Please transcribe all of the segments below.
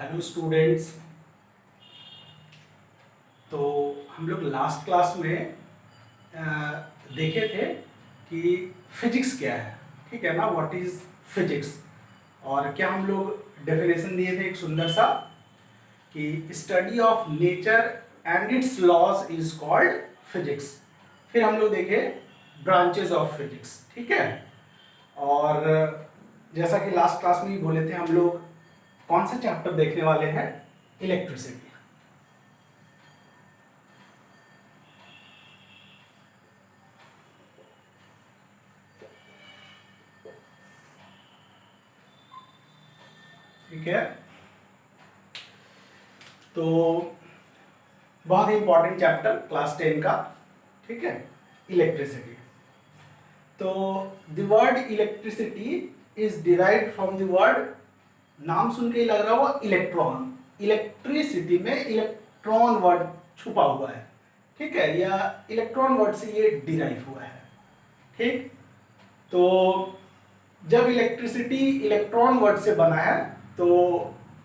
Hello students. तो हम लोग लास्ट क्लास में अ, देखे थे कि फिजिक्स क्या है, ठीक है ना, व्हाट इज फिजिक्स। और क्या हम लोग डेफिनेशन दिए थे एक सुंदर सा कि study of nature and its laws is called physics. फिर हम लोग देखे ब्रांचेस ऑफ फिजिक्स, ठीक है। और जैसा कि लास्ट क्लास में ही बोले थे, हम लोग कौन सा चैप्टर देखने वाले हैं? इलेक्ट्रिसिटी। ठीक है, तो बहुत ही इंपॉर्टेंट चैप्टर क्लास 10 का, ठीक है, इलेक्ट्रिसिटी। तो the word electricity is derived from the word, नाम सुन के ही लग रहा होगा, इलेक्ट्रॉन। इलेक्ट्रिसिटी में इलेक्ट्रॉन वर्ड छुपा हुआ है, ठीक है, या इलेक्ट्रॉन वर्ड से ये डिराइव हुआ है, ठीक। तो जब इलेक्ट्रिसिटी इलेक्ट्रॉन वर्ड से बना है, तो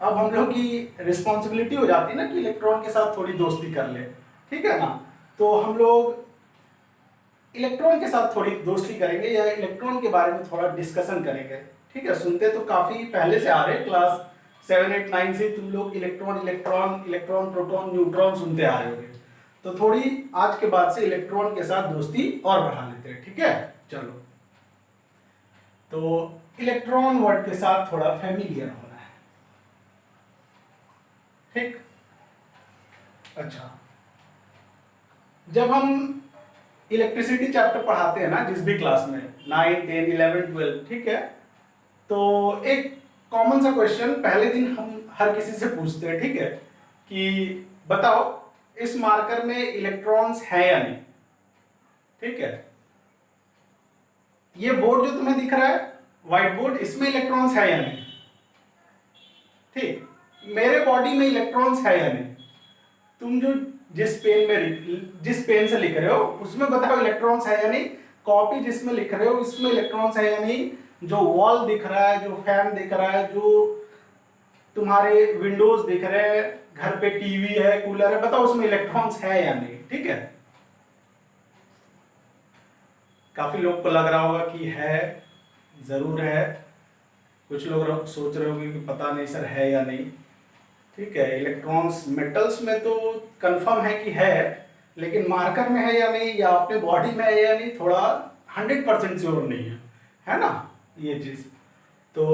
अब हम लोग की रिस्पॉन्सिबिलिटी हो जाती है ना कि इलेक्ट्रॉन के साथ थोड़ी दोस्ती कर ले, ठीक है ना। तो हम लोग इलेक्ट्रॉन के साथ थोड़ी दोस्ती करेंगे या इलेक्ट्रॉन के बारे में थोड़ा डिस्कशन करेंगे, ठीक है। सुनते तो काफी पहले से आ रहे, क्लास 7, 8, 9 से तुम लोग electron electron electron proton neutron सुनते आ रहे होगे। तो थोड़ी आज के बाद से इलेक्ट्रॉन के साथ दोस्ती और बढ़ा लेते हैं, ठीक है। चलो, तो इलेक्ट्रॉन वर्ड के साथ थोड़ा फैमिलियर होना है, ठीक। अच्छा, जब हम इलेक्ट्रिसिटी चैप्टर पढ़ाते हैं ना जिस भी क्लास में, 9, 10, 11, 12, ठीक है, तो एक कॉमन सा क्वेश्चन पहले दिन हम हर किसी से पूछते हैं, ठीक है, कि बताओ इस मार्कर में इलेक्ट्रॉन्स है या नहीं, ठीक है। ये बोर्ड जो तुम्हें दिख रहा है, व्हाइट बोर्ड, इसमें इलेक्ट्रॉन्स है या नहीं, ठीक। मेरे बॉडी में इलेक्ट्रॉन्स है या नहीं, तुम जो जिस पेन से लिख रहे हो उसमें बताओ इलेक्ट्रॉन्स है या नहीं। कॉपी जिसमें लिख रहे हो उसमें इलेक्ट्रॉन्स है या नहीं। जो वॉल दिख रहा है, जो फैन दिख रहा है, जो तुम्हारे विंडोज दिख रहे हैं, घर पे टीवी है, कूलर है, बताओ उसमें इलेक्ट्रॉन्स है या नहीं, ठीक है। काफी लोग को लग रहा होगा कि है, जरूर है। कुछ लोग सोच रहे होंगे कि पता नहीं सर है या नहीं, ठीक है। इलेक्ट्रॉन्स मेटल्स में तो कंफर्म है कि है, लेकिन मार्कर में है या नहीं या अपने बॉडी में है या नहीं, थोड़ा 100% श्योर नहीं है ना ये चीज। तो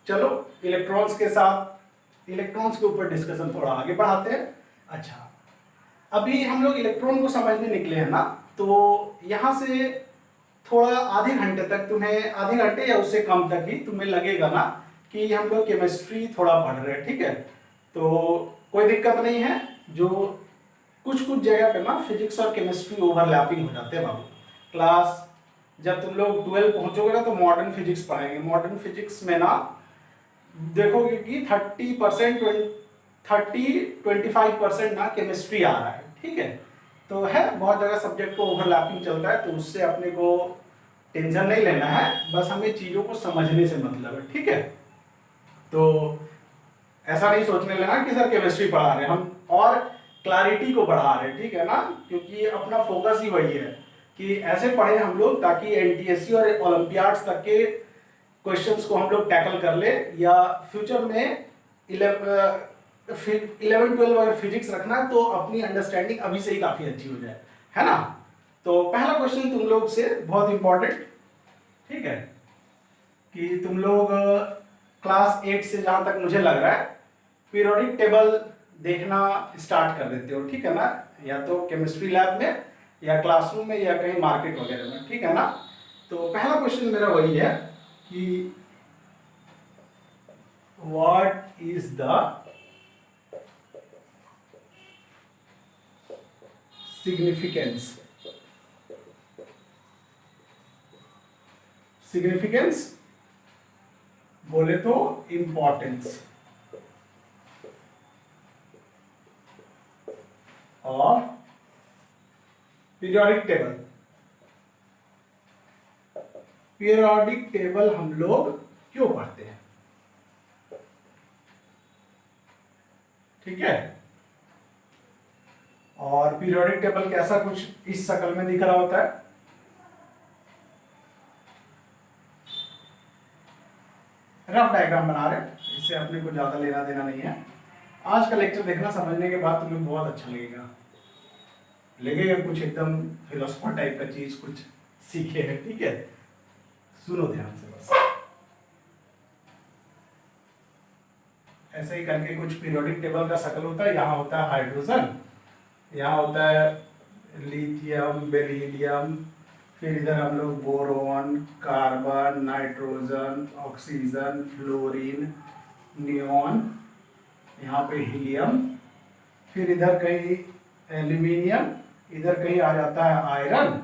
चलो इलेक्ट्रॉन्स के साथ, इलेक्ट्रॉन्स के ऊपर डिस्कशन थोड़ा आगे बढ़ाते हैं। अच्छा, अभी हम लोग इलेक्ट्रॉन को समझने निकले हैं ना, तो यहाँ से थोड़ा आधे घंटे तक तुम्हें, आधे घंटे या उससे कम तक ही तुम्हें लगेगा ना कि हम लोग केमिस्ट्री थोड़ा पढ़ रहे हैं, ठीक है। तो कोई दिक्कत नहीं है, जो कुछ कुछ जगह पे ना फिजिक्स और केमिस्ट्री ओवरलैपिंग हो जाते हैं बाबू। क्लास जब तुम लोग 12 पहुंचोगे ना तो मॉडर्न फिजिक्स पढ़ाएंगे। मॉडर्न फिजिक्स में ना देखोगे कि 30%, 25% ना केमिस्ट्री आ रहा है, ठीक है। तो है, बहुत जगह सब्जेक्ट को ओवरलैपिंग चलता है, तो उससे अपने को टेंशन नहीं लेना है, बस हमें चीजों को समझने से मतलब है, ठीक है। तो ऐसा नहीं सोचने लेना कि सर केमिस्ट्री पढ़ा रहे हैं हम, और क्लैरिटी को बढ़ा रहे हैं, ठीक है ना, क्योंकि अपना फोकस ही वही है कि ऐसे पढ़े हम लोग ताकि एनटीएससी और ओलंपियाड्स तक के क्वेश्चंस को हम लोग टैकल कर ले, या फ्यूचर में 11, 12 अगर फिजिक्स रखना है तो अपनी अंडरस्टैंडिंग अभी से ही काफी अच्छी हो जाए, है ना। तो पहला क्वेश्चन तुम लोग से बहुत इंपॉर्टेंट, ठीक है, कि तुम लोग क्लास 8 से जहां तक मुझे लग रहा है पीरियोडिक टेबल देखना स्टार्ट कर देते हो, ठीक है ना, या तो केमिस्ट्री लैब में या क्लासरूम में या कहीं मार्केट वगैरह में, ठीक है ना। तो पहला क्वेश्चन मेरा वही है कि what is the significance, significance बोले तो importance of periodic table. Periodic table हम लोग क्यों पढ़ते हैं? ठीक है। और पीरियोडिक टेबल कैसा कुछ इस शक्ल में दिख रहा होता है। रफ डायग्राम बना रहे हैं, इससे अपने को ज्यादा लेना देना नहीं है। आज का लेक्चर देखना, समझने के बाद तुम्हें बहुत अच्छा लगेगा कुछ एकदम फिलोसफर टाइप का चीज कुछ सीखे है। ठीक है, सुनो ध्यान से बस। ऐसे ही करके कुछ पीरियोडिक टेबल का शक्ल होता है। यहाँ होता है हाइड्रोजन, यहाँ होता है लिथियम, बेरिलियम, फिर इधर हम लोग boron, carbon, nitrogen, oxygen, fluorine, neon, यहाँ पे हीलियम, फिर इधर कहीं एल्यूमिनियम, इधर कहीं आ जाता है आयरन,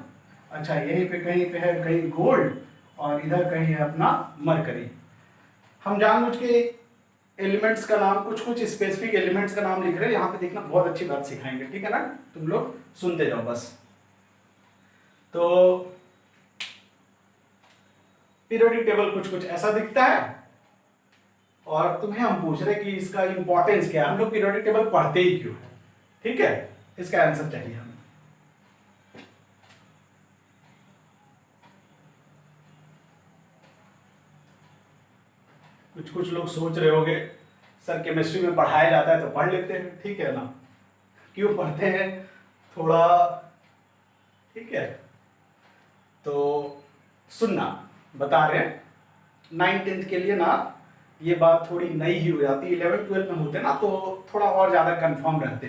अच्छा यहीं पे कहीं पे है कहीं गोल्ड, और इधर कहीं है अपना मरकरी। हम जानबूझ के एलिमेंट्स का नाम, कुछ कुछ स्पेसिफिक एलिमेंट्स का नाम लिख रहे हैं, यहाँ पे देखना बहुत अच्छी बात सिखाएंगे, ठीक है ना, तुम लोग सुनते जाओ बस। तो पीरियोडिक टेबल कुछ कुछ ऐसा दिखता है, और तुम्हें हम पूछ रहे कि इसका इंपॉर्टेंस क्या है, हम लोग पीरियोडिक टेबल पढ़ते ही क्यों है, ठीक है, इसका आंसर चाहिए हमें। कुछ कुछ लोग सोच रहे होंगे सर केमिस्ट्री में पढ़ाया जाता है तो पढ़ लेते हैं, ठीक है ना, क्यों पढ़ते हैं थोड़ा, ठीक है। तो सुनना, बता रहे हैं 9th-10th के लिए ना ये बात थोड़ी नई ही हो जाती है, 11th-12th में होते ना तो थोड़ा और ज़्यादा कंफर्म रहते,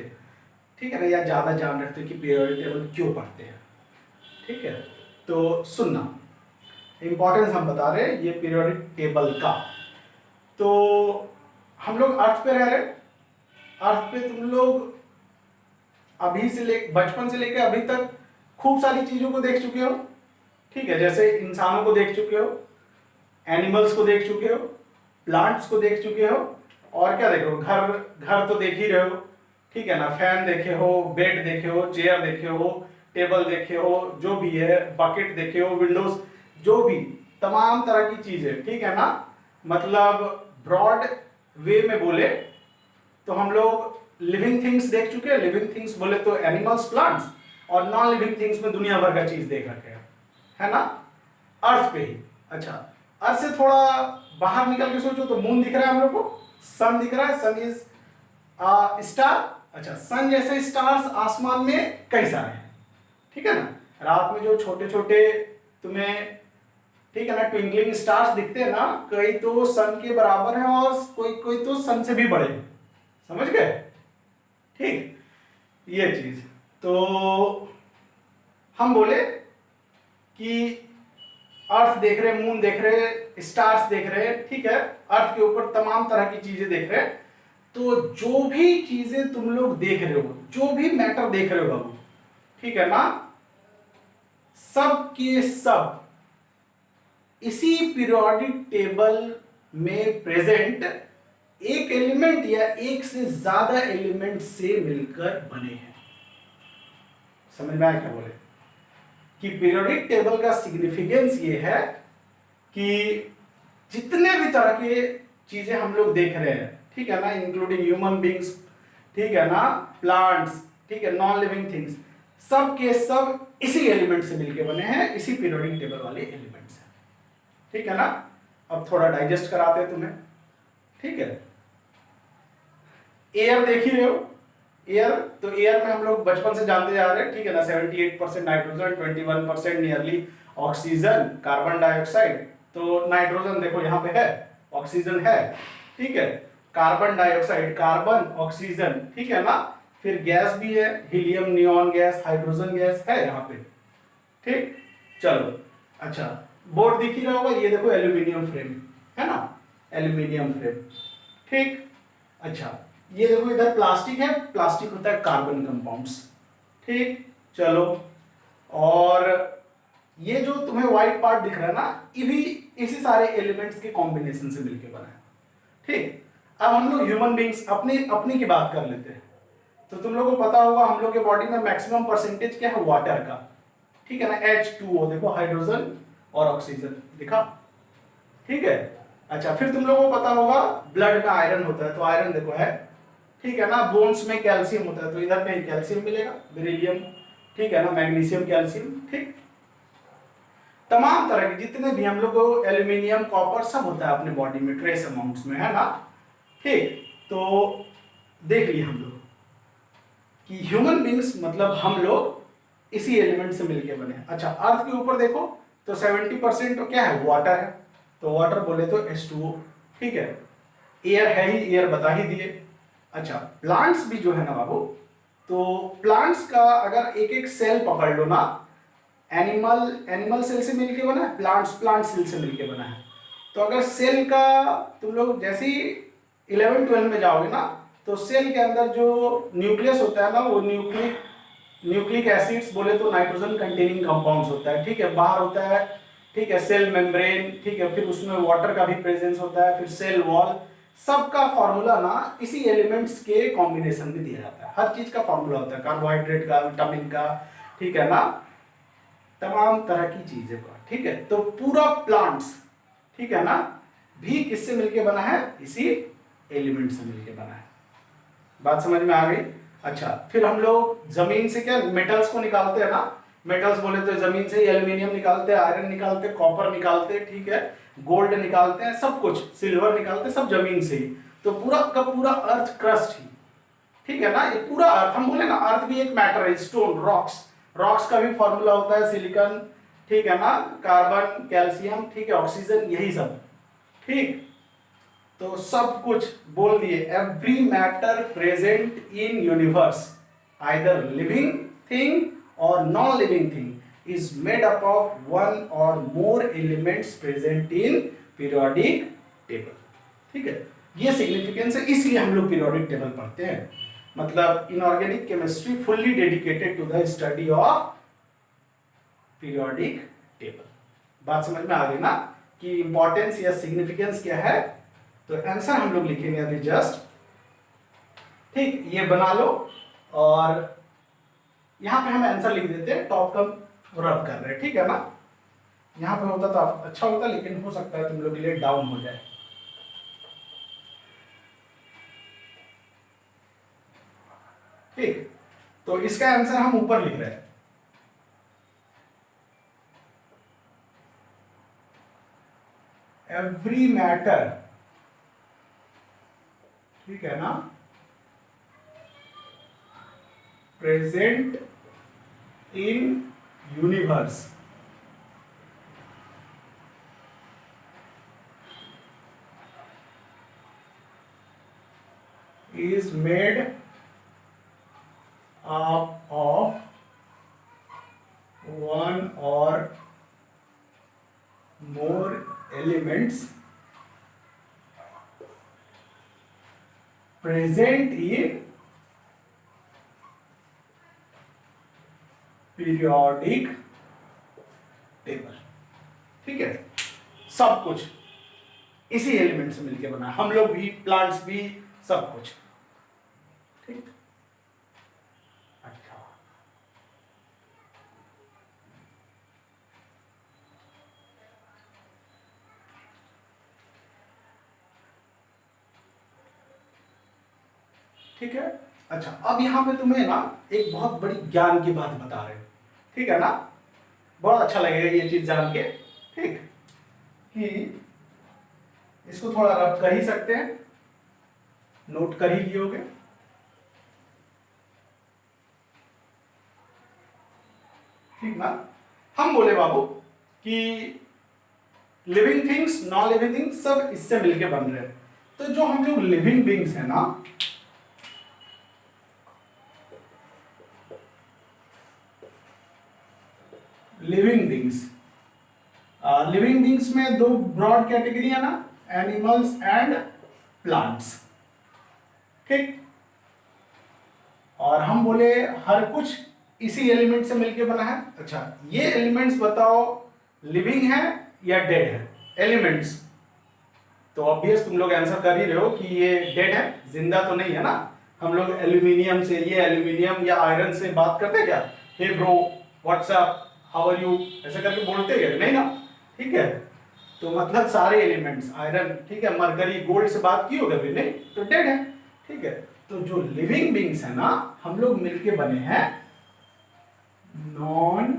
ठीक है ना, या ज़्यादा जान रखते कि पीरियोडिक टेबल क्यों पढ़ते हैं, ठीक है। तो सुनना, इंपॉर्टेंस हम बता रहे हैं ये पीरियोडिक टेबल का। तो हम लोग अर्थ पे रह रहे, अर्थ पे तुम लोग अभी से बचपन से लेकर अभी तक खूब सारी चीज़ों को देख चुके हो, ठीक है, जैसे इंसानों को देख चुके हो, एनिमल्स को देख चुके हो, प्लांट्स को देख चुके हो, और क्या देखो, घर घर तो देख ही रहे हो, ठीक है ना, फैन देखे हो, बेड देखे हो, चेयर देखे हो, टेबल देखे हो, जो भी है, बकेट देखे हो, विंडोज, जो भी तमाम तरह की चीजें, ठीक है ना, मतलब ब्रॉड वे में बोले तो हम लोग लिविंग थिंग्स देख चुके हैं, लिविंग थिंग्स बोले तो एनिमल्स, प्लांट्स, और नॉन लिविंग थिंग्स में दुनिया भर का चीज देख रखे हैं, है ना, अर्थ पे ही। अच्छा, अर्थ से थोड़ा बाहर निकल के सोचो तो मून दिख रहा है हम लोग को, सन दिख रहा है, सन इज स्टार, अच्छा सन जैसे स्टार्स आसमान में कई सारे हैं, ठीक है ना, रात में जो छोटे छोटे तुम्हें, ठीक है ना, ट्विंकलिंग स्टार्स दिखते हैं ना, कई तो सन के बराबर हैं और कोई कोई तो सन से भी बड़े हैं, समझ गए, ठीक, ये चीज। तो हम बोले कि अर्थ देख रहे, मून देख रहे, स्टार्स देख रहे, ठीक है, अर्थ के ऊपर तमाम तरह की चीजें देख रहे, तो जो भी चीजें तुम लोग देख रहे हो, जो भी मैटर देख रहे हो बाबू, ठीक है ना, सब के सब इसी पीरियोडिक टेबल में प्रेजेंट एक एलिमेंट या एक से ज्यादा एलिमेंट से मिलकर बने हैं। समझ में आया क्या बोले कि पीरियोडिक टेबल का सिग्निफिकेंस ये है कि जितने भी तरह के चीजें हम लोग देख रहे हैं, ठीक है ना, इंक्लूडिंग ह्यूमन बींग्स, ठीक है ना, प्लांट्स, ठीक है, नॉन लिविंग थिंग्स, सब के सब इसी एलिमेंट से मिलकर बने हैं, इसी पीरियोडिक टेबल वाले एलिमेंट से, ठीक है ना। अब थोड़ा डाइजेस्ट कराते हैं तुम्हें, ठीक है। एयर देख ही रहे हो, एयर, तो एयर में हम लोग बचपन से जानते जा रहे हैं, ठीक है ना, 78% nitrogen, 21% nearly oxygen, carbon dioxide, तो नाइट्रोजन देखो यहाँ पे है, ऑक्सीजन है, ठीक है, कार्बन डाइऑक्साइड, कार्बन, ऑक्सीजन, ठीक है ना, फिर गैस भी है, helium, neon gas, hydrogen gas है यहाँ पे, ठीक, चलो, अच्छा, बोर्ड दिख ही रहा होगा, ये देखो एल्यूमिनियम फ्रेम है ना, एल्यूमिनियम फ्रेम, ठीक, अच्छा, ये देखो इधर प्लास्टिक है, प्लास्टिक होता है कार्बन कंपाउंड्स, ठीक, चलो, और ये जो तुम्हें व्हाइट पार्ट दिख रहा है ना, ये भी इसी सारे एलिमेंट्स के कॉम्बिनेशन से मिलके बना है, ठीक। अब हम लोग ह्यूमन बींग्स अपनी अपनी की बात कर लेते हैं। तो तुम लोगों को पता होगा हम लोग के बॉडी में मैक्सिमम परसेंटेज क्या है वाटर का, ठीक है ना, H2O देखो, हाइड्रोजन और ऑक्सीजन दिखा, ठीक है। अच्छा, फिर तुम लोगों को पता होगा ब्लड में आयरन होता है, तो आयरन देखो है, ठीक है ना, बोन्स में कैल्शियम होता है तो इधर कहीं कैल्शियम मिलेगा, बेरिलियम, ठीक है ना, मैग्नीशियम, कैल्शियम, ठीक। तमाम तरह के जितने भी हम लोग को एल्यूमिनियम, कॉपर सब होता है अपने बॉडी में ट्रेस अमाउंट्स में, है ना, ठीक। तो देख लिए हम लोग कि ह्यूमन बींग्स मतलब हम लोग इसी एलिमेंट से मिलके बने हैं। अच्छा, अर्थ के ऊपर देखो तो 70% तो क्या है, वाटर है, तो वाटर बोले तो H2O, ठीक है। एयर है ही, एयर बता ही दिए। अच्छा, प्लांट्स भी जो है ना बाबू, तो प्लांट्स का अगर एक एक सेल पकड़ लो ना, एनिमल सेल से मिलके बना है, प्लांट सेल से मिलके बना है। तो अगर सेल का तुम लोग जैसे ही 11-12 में जाओगे ना, तो सेल के अंदर जो न्यूक्लियस होता है ना, वो न्यूक्लिक एसिड्स बोले तो नाइट्रोजन कंटेनिंग कंपाउंड्स होता है, ठीक है। बाहर होता है, ठीक है, सेल मेम्ब्रेन, ठीक है, फिर उसमें वाटर का भी प्रेजेंस होता है, फिर सेल वॉल, सबका फॉर्मूला ना इसी एलिमेंट्स के कॉम्बिनेशन में दिया जाता है। हर चीज का फॉर्मूला होता है, कार्बोहाइड्रेट का, विटामिन का, ठीक है ना, तमाम तरह की चीजें का, ठीक है। तो पूरा प्लांट्स, ठीक है ना, भी किससे मिलके बना है, इसी एलिमेंट से मिलके बना है। बात समझ में आ गई। अच्छा, फिर हम लोग जमीन से क्या मेटल्स को निकालते हैं ना, मेटल्स बोले तो जमीन से ही एल्यूमिनियम निकालते हैं, आयरन निकालते हैं, कॉपर निकालते हैं, ठीक है, गोल्ड निकालते हैं, सब कुछ, सिल्वर निकालते हैं, सब जमीन से ही। तो पूरा का पूरा अर्थ क्रस्ट ही, ठीक है ना, ये पूरा अर्थ, हम बोले ना अर्थ भी एक मैटर है, स्टोन, रॉक्स, रॉक्स का भी फॉर्मूला होता है सिलिकॉन, ठीक है ना, कार्बन, कैल्शियम, ठीक है, ऑक्सीजन, यही सब, ठीक। तो सब कुछ बोल दिए, every matter present in universe, either living thing और non living thing is made up of one और more elements present in periodic table, ठीक है। ये सिग्निफिकेंस है, इसलिए हम लोग पीरियोडिक टेबल पढ़ते हैं। मतलब inorganic chemistry fully dedicated to the study of periodic table. बात समझ में आ गई ना कि इंपॉर्टेंस या सिग्निफिकेंस क्या है। तो आंसर हम लोग लिखेंगे अभी जस्ट, ठीक, ये बना लो, और यहां पे हम आंसर लिख देते हैं, टॉप कम रब कर रहे हैं, ठीक है ना। यहां पे होता तो अच्छा होता, लेकिन हो सकता है तुम लोग के लिए डाउन हो जाए, ठीक। तो इसका आंसर हम ऊपर लिख रहे हैं, एवरी मैटर, ठीक है ना, present in universe is made up of one or more elements present in periodic table, ठीक है। सब कुछ इसी एलिमेंट से मिलके बना है, हम लोग भी, प्लांट्स भी, सब कुछ, ठीक। अच्छा, ठीक है। अच्छा, अब यहां पे तुम्हें ना एक बहुत बड़ी ज्ञान की बात बता रहे हैं, ठीक है ना, बहुत अच्छा लगेगा ये चीज जान के, ठीक, कि इसको थोड़ा रब कर ही सकते हैं, नोट कर ही लियोगे, ठीक ना। हम बोले बाबू कि living things, non living things सब इससे मिलके बन रहे हैं। तो जो हम लोग लिविंग बींग्स है ना, लिविंग बींग्स, लिविंग बींग्स में दो ब्रॉड कैटेगरी है ना, एनिमल्स एंड प्लांट्स, ठीक। और हम बोले हर कुछ इसी एलिमेंट से मिलके बना है। अच्छा, ये एलिमेंट्स बताओ लिविंग है या डेड है, एलिमेंट्स। तो ऑब्वियस तुम लोग आंसर कर ही रहे हो कि ये डेड है, जिंदा तो नहीं है ना। हम लोग एल्यूमिनियम से, ये एल्यूमिनियम या आयरन से बात करते क्या, hey bro, what's up, how are you, ऐसे करके बोलते क्या, नहीं ना, ठीक है। तो मतलब सारे एलिमेंट्स, आयरन, ठीक है, मरकरी, गोल्ड से बात की होगी, नहीं तो डेड है, ठीक है, तो जो लिविंग बींग्स है ना, हम लोग मिलके बने हैं नॉन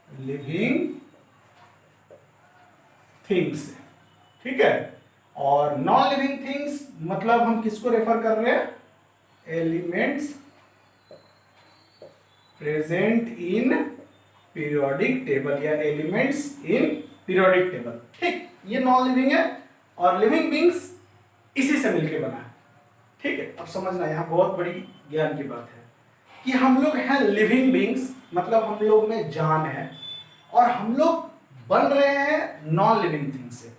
लिविंग थिंग्स, ठीक है। और नॉन लिविंग थिंग्स मतलब हम किसको रेफर कर रहे हैं, elements present in periodic table या एलिमेंट्स इन पीरियोडिक टेबल, ठीक। ये नॉन लिविंग है और लिविंग बींग्स इसी से मिलके बना है, ठीक है। अब समझना, यहाँ बहुत बड़ी ज्ञान की बात है कि हम लोग हैं लिविंग बींग्स, मतलब हम लोग में जान है और हम लोग बन रहे हैं नॉन लिविंग थिंग्स से,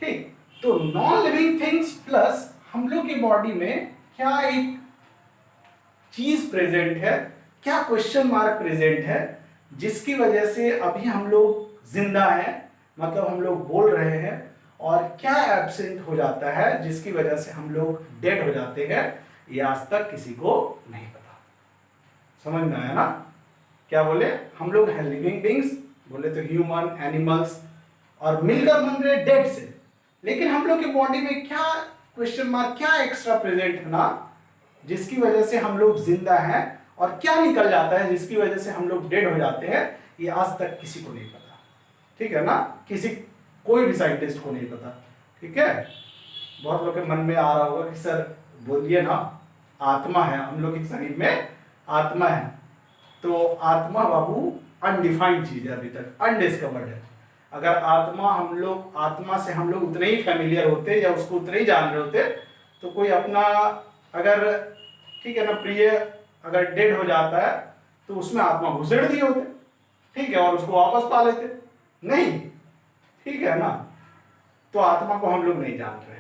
ठीक। तो नॉन लिविंग थिंग्स प्लस हम लोग की बॉडी में क्या एक चीज प्रेजेंट है, क्या क्वेश्चन मार्क प्रेजेंट है, जिसकी वजह से अभी हम लोग जिंदा हैं, मतलब हम लोग बोल रहे हैं, और क्या एब्सेंट हो जाता है जिसकी वजह से हम लोग डेड हो जाते हैं, ये आज तक किसी को नहीं पता। समझ में आया ना? क्या बोले, हम लोग हैं लिविंग बींग्स, बोले तो ह्यूमन, एनिमल्स, और मिलकर बन रहे डेड से, लेकिन हम लोग की बॉडी में क्या क्वेश्चन मार्क, क्या एक्स्ट्रा प्रेजेंट है ना, जिसकी वजह से हम लोग जिंदा हैं, और क्या निकल जाता है जिसकी वजह से हम लोग डेड हो जाते हैं, ये आज तक किसी को नहीं पता, ठीक है ना। किसी कोई भी साइंटिस्ट को नहीं पता, ठीक है। बहुत लोग के मन में आ रहा होगा कि सर बोलिए ना, आत्मा है हम लोग के शरीर में, आत्मा है, तो आत्मा बाबू अनडिफाइंड चीज है, अभी तक अनडिस्कवर्ड है। अगर आत्मा आत्मा से हम लोग उतने ही फेमिलियर होते या उसको उतने ही जान रहे होते, तो कोई अपना अगर, ठीक है ना, प्रिय अगर डेड हो जाता है तो उसमें आत्मा घुसेड़ दिए होते, ठीक है, और उसको वापस पा लेते, नहीं, ठीक है ना। तो आत्मा को हम लोग नहीं जान रहे,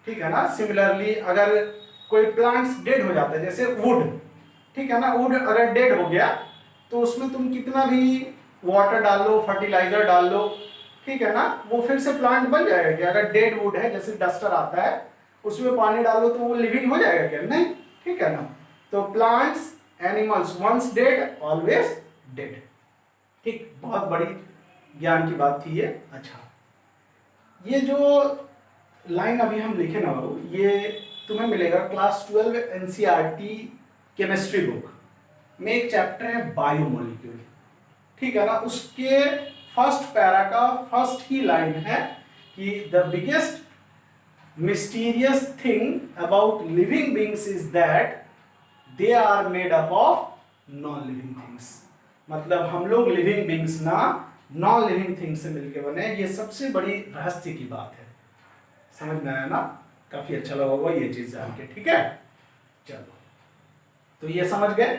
ठीक है ना। सिमिलरली अगर कोई प्लांट्स डेड हो जाता है, जैसे वुड, ठीक है ना, वुड अगर डेड हो गया तो उसमें तुम कितना भी वाटर डाल लो, फर्टिलाइजर डाल लो, ठीक है ना, वो फिर से प्लांट बन जाएगा क्या? अगर डेड वुड है, जैसे डस्टर आता है उसमें पानी डालो तो वो लिविंग हो जाएगा क्या? नहीं, ठीक है ना। तो plants, animals, once dead always dead, ठीक। बहुत बड़ी ज्ञान की बात थी ये। अच्छा, ये जो लाइन अभी हम लिखे ना बाबू, ये तुम्हें मिलेगा क्लास 12 एनसीईआरटी केमिस्ट्री बुक में, एक चैप्टर है बायोमोलिक्यूल, ठीक है ना। उसके फर्स्ट पैरा का फर्स्ट ही लाइन है कि the biggest mysterious thing about living beings is that they are made up of non living things. मतलब हम लोग लिविंग बींग्स ना नॉन लिविंग थिंग्स से मिलकर बने, ये सबसे बड़ी रहस्य की बात है। समझ में आया ना? काफी अच्छा लगा होगा ये चीज जान के, ठीक है। चलो, तो ये समझ गए,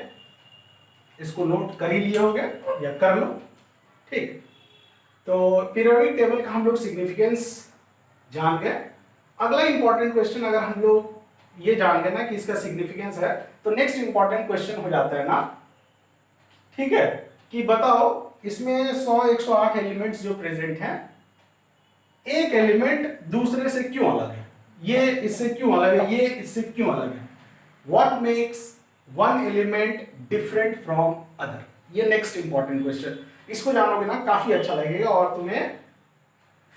इसको नोट कर ही लिए होगे या कर लो, ठीक। तो पीरियोडिक टेबल का हम लोग सिग्निफिकेंस जान गए। अगला इंपॉर्टेंट क्वेश्चन, अगर हम लोग ये जान गए ना कि इसका सिग्निफिकेंस है, तो नेक्स्ट इंपॉर्टेंट क्वेश्चन हो जाता है ना, ठीक है, कि बताओ इसमें 100 108 एलिमेंट्स जो प्रेजेंट हैं, एक एलिमेंट दूसरे से क्यों अलग है? ये इससे क्यों अलग है, ये इससे क्यों अलग है? What makes one element different from other? ये नेक्स्ट इंपॉर्टेंट क्वेश्चन, इसको जानोगे ना काफी अच्छा लगेगा, और तुम्हें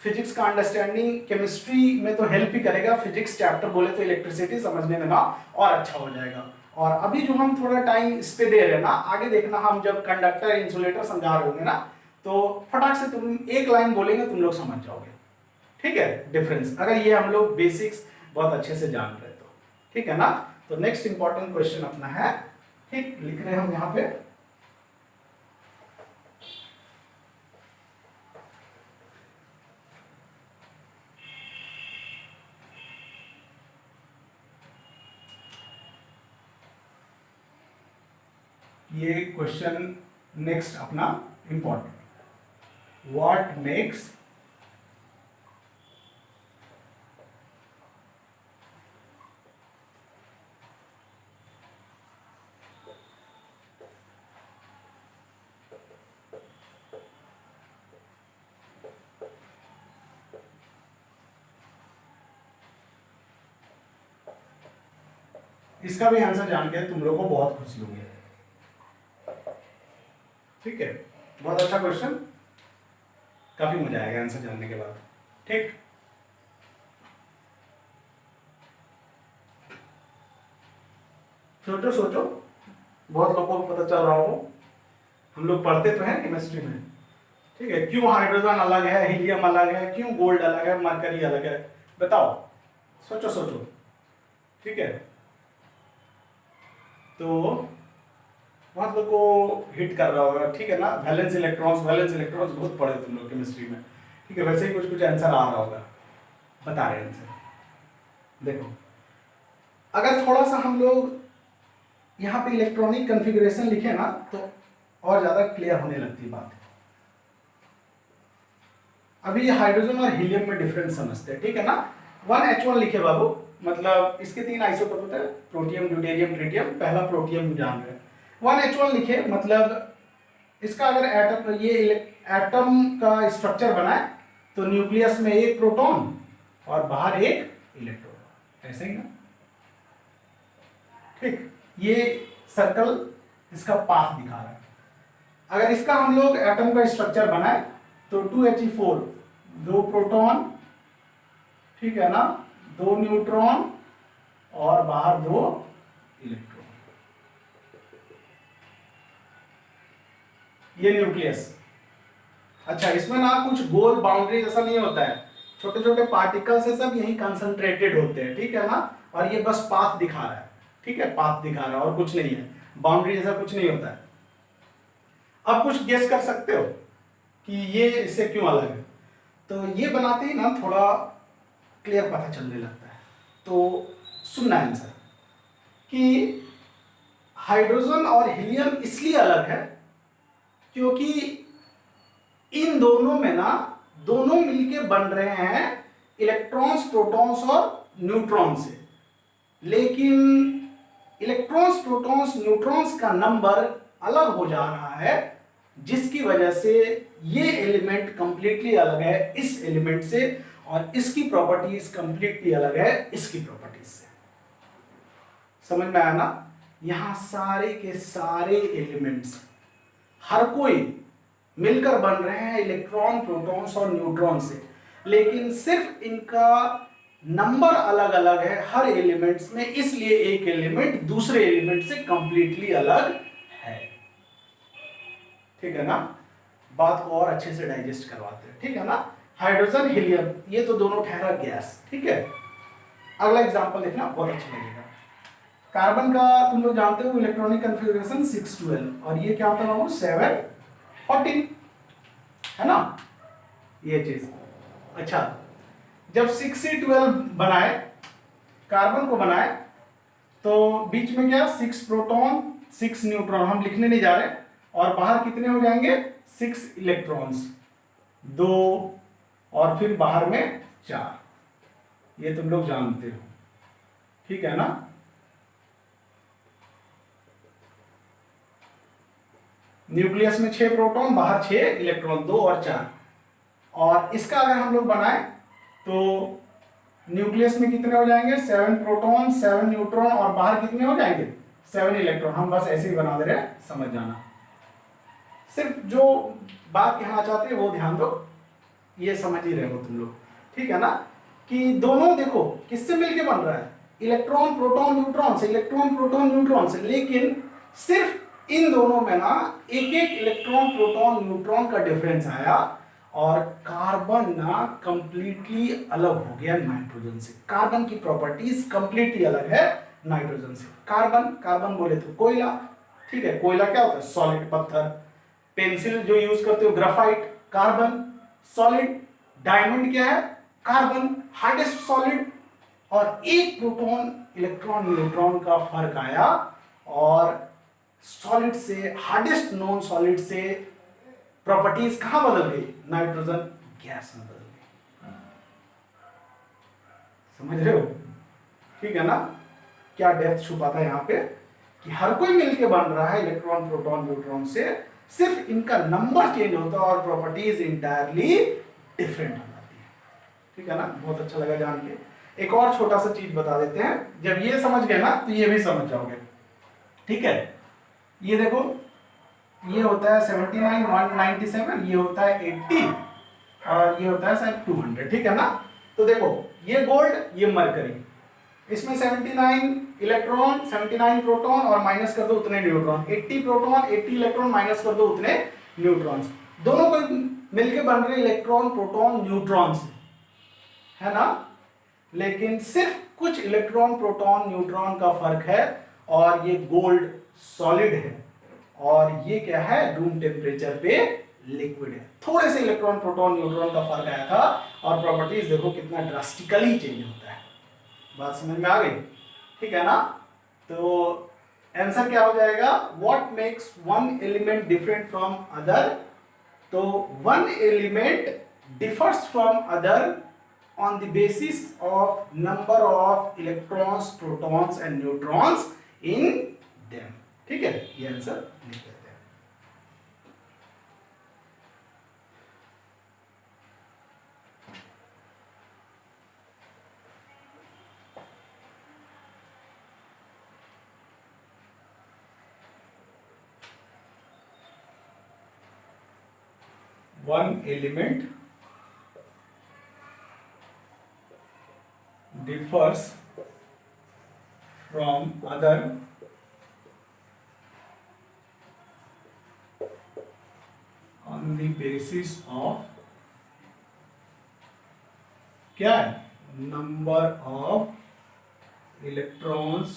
फिजिक्स का अंडरस्टैंडिंग, केमिस्ट्री में तो हेल्प ही करेगा, फिजिक्स चैप्टर बोले तो इलेक्ट्रिसिटी समझने में ना और अच्छा हो जाएगा। और अभी जो हम थोड़ा टाइम इस पे दे रहे हैं ना, आगे देखना हम जब कंडक्टर इंसुलेटर समझा रहे होंगे ना, तो फटाक से तुम एक लाइन बोलेंगे, तुम लोग समझ जाओगे, ठीक है, डिफरेंस, अगर ये हम लोग बेसिक्स बहुत अच्छे से जान रहे तो, ठीक है ना। तो नेक्स्ट इंपॉर्टेंट क्वेश्चन अपना है, ठीक, लिख रहे हैं हम यहाँ पे, ये क्वेश्चन नेक्स्ट अपना इंपॉर्टेंट, व्हाट मेक्स इसका भी आंसर जान के तुम लोग को बहुत खुशी होगी, ठीक है। बहुत अच्छा क्वेश्चन, काफी मजा आएगा आंसर जानने के बाद, ठीक। सोचो सोचो, बहुत लोगों को पता चल रहा हो, हम लोग पढ़ते तो हैं केमिस्ट्री में, ठीक है। क्यों हाइड्रोजन अलग है, हीलियम अलग है, क्यों गोल्ड अलग है, मरकरी अलग है, बताओ, सोचो सोचो, ठीक है। तो बहुत लोग को हिट कर रहा होगा, ठीक है ना। वैलेंस इलेक्ट्रॉन्स बहुत पढ़े तुम लोग केमिस्ट्री में, ठीक है। वैसे ही कुछ कुछ आंसर आ रहा होगा, बता रहे हैं आंसर। देखो, अगर थोड़ा सा हम लोग यहाँ पे इलेक्ट्रॉनिक कॉन्फ़िगरेशन लिखे ना तो और ज्यादा क्लियर होने लगती बात। अभी हाइड्रोजन और हीलियम में डिफरेंस समझते हैं, ठीक है ना। 1H1 लिखे बाबू, मतलब इसके 3 आइसोटोप होते हैं, प्रोटियम, ड्यूटेरियम, ट्रिटियम। पहला प्रोटियम जान रहे हैं। 1H1 लिखे, मतलब इसका अगर एटम, ये एटम का स्ट्रक्चर बनाए तो न्यूक्लियस में एक प्रोटॉन और बाहर एक इलेक्ट्रॉन, ऐसे ही ना, ठीक। ये सर्कल इसका पाथ दिखा रहा है। अगर इसका हम लोग एटम का स्ट्रक्चर बनाए तो 2He4, 2 प्रोटॉन, ठीक है ना, 2 न्यूट्रॉन और बाहर 2 इलेक्ट्रॉन। ये न्यूक्लियस। अच्छा, इसमें ना कुछ गोल बाउंड्री जैसा नहीं होता है, छोटे छोटे पार्टिकल्स से सब यही कंसंट्रेटेड होते हैं, ठीक है ना। और ये बस पाथ दिखा रहा है, ठीक है, पाथ दिखा रहा है और कुछ नहीं है, बाउंड्री जैसा कुछ नहीं होता है। अब कुछ गेस कर सकते हो कि ये इससे क्यों अलग है, तो ये बनाते ही ना थोड़ा क्लियर पता चलने लगता है। तो सुनना आंसर कि हाइड्रोजन और हीलियम इसलिए अलग है क्योंकि इन दोनों में ना, दोनों मिलके बन रहे हैं इलेक्ट्रॉन्स, प्रोटॉन्स और न्यूट्रॉन से। लेकिन इलेक्ट्रॉन्स, प्रोटॉन्स, न्यूट्रॉन्स का नंबर अलग हो जा रहा है, जिसकी वजह से ये एलिमेंट कंप्लीटली अलग है इस एलिमेंट से, और इसकी प्रॉपर्टीज कंप्लीटली अलग है इसकी प्रॉपर्टीज से। समझ में आया ना। यहां सारे के सारे एलिमेंट्स, हर कोई मिलकर बन रहे हैं इलेक्ट्रॉन, प्रोटॉन्स और न्यूट्रॉन से, लेकिन सिर्फ इनका नंबर अलग अलग है हर एलिमेंट्स में, इसलिए एक एलिमेंट दूसरे एलिमेंट से कंप्लीटली अलग है, ठीक है ना। बात को और अच्छे से डाइजेस्ट करवाते हैं, ठीक है ना। हाइड्रोजन, हीलियम, ये तो दोनों ठहरा गैस, ठीक है। अगला एग्जांपल देखना, बहुत अच्छा लगेगा। कार्बन का तुम लोग जानते हो इलेक्ट्रॉनिक कॉन्फ़िगरेशन 612, और ये क्या होता है बाबू, 714, है ना, ये चीज। अच्छा, जब 6C12 बनाए, कार्बन को बनाए, तो बीच में क्या, 6 प्रोटॉन 6 न्यूट्रॉन, हम लिखने नहीं जा रहे, और बाहर कितने हो जाएंगे, 6 इलेक्ट्रॉन्स, 2 और फिर बाहर में 4, ये तुम लोग जानते हो, ठीक है ना। न्यूक्लियस में 6 प्रोटॉन, बाहर 6 इलेक्ट्रॉन, 2 और 4। और इसका अगर हम लोग बनाए तो न्यूक्लियस में कितने हो जाएंगे, 7 प्रोटॉन, 7 न्यूट्रॉन और बाहर कितने हो जाएंगे, 7 इलेक्ट्रॉन। हम बस ऐसे ही बना दे रहे हैं, समझ जाना। सिर्फ जो बात कहना चाहते हैं वो ध्यान दो, ये समझ ही रहे हो तुम लोग, ठीक है ना। कि दोनों देखो किससे मिलके बन रहा है, इलेक्ट्रॉन, प्रोटॉन, न्यूट्रॉन से, इलेक्ट्रॉन, प्रोटॉन, न्यूट्रॉन से। लेकिन सिर्फ इन दोनों में ना एक एक इलेक्ट्रॉन, प्रोटॉन, न्यूट्रॉन का डिफरेंस आया, और कार्बन ना कंप्लीटली अलग हो गया नाइट्रोजन से। कार्बन की प्रॉपर्टीज कंप्लीटली अलग है नाइट्रोजन से। कार्बन, कार्बन बोले तो कोयला, ठीक है, कोयला क्या होता है, सॉलिड पत्थर। पेंसिल जो यूज करते हो, ग्राफाइट, कार्बन सॉलिड। डायमंड क्या है, कार्बन, हार्डेस्ट सॉलिड। और एक प्रोटॉन, इलेक्ट्रॉन, न्यूट्रॉन का फर्क आया, और सॉलिड से, हार्डेस्ट नॉन सॉलिड से प्रॉपर्टीज कहां बदल गई, नाइट्रोजन गैस में बदल गई। समझ रहे हो, ठीक है ना। क्या डेप्थ छुपा था यहाँ पे, कि हर कोई मिलके बन रहा है इलेक्ट्रॉन, प्रोटॉन, न्यूट्रॉन से, सिर्फ इनका नंबर चेंज होता है और प्रॉपर्टीज इंटायरली डिफरेंट हो जाती है, ठीक है ना। बहुत अच्छा लगा जान के। एक और छोटा सा चीज बता देते हैं, जब ये समझ गए ना तो ये भी समझ जाओगे, ठीक है। ये देखो, ये होता है 79, 197, ये होता है 80, और ये होता है शायद 200, ठीक है ना। तो देखो, ये गोल्ड, ये मरकरी, इसमें 79 इलेक्ट्रॉन, 79 प्रोटॉन और माइनस कर दो उतने न्यूट्रॉन, 80 प्रोटॉन 80 इलेक्ट्रॉन माइनस कर दो उतने न्यूट्रॉन्स। दोनों को मिलके बन रहे इलेक्ट्रॉन प्रोटॉन न्यूट्रॉन्स, है ना। लेकिन सिर्फ कुछ इलेक्ट्रॉन प्रोटॉन न्यूट्रॉन का फर्क है, और ये गोल्ड सॉलिड है और ये क्या है, रूम टेम्परेचर पे लिक्विड है। थोड़े से इलेक्ट्रॉन प्रोटॉन न्यूट्रॉन का फर्क आया था, और प्रॉपर्टीज देखो कितना ड्रास्टिकली चेंज होता है। बात समझ में आ गई, ठीक है ना। तो आंसर क्या हो जाएगा, what makes one element different from other. तो one element differs from other on the basis of number of electrons, protons and neutrons in them। ठीक है, ये आंसर लिख देते हैं। One element differs from other on the basis of क्या है, number of electrons,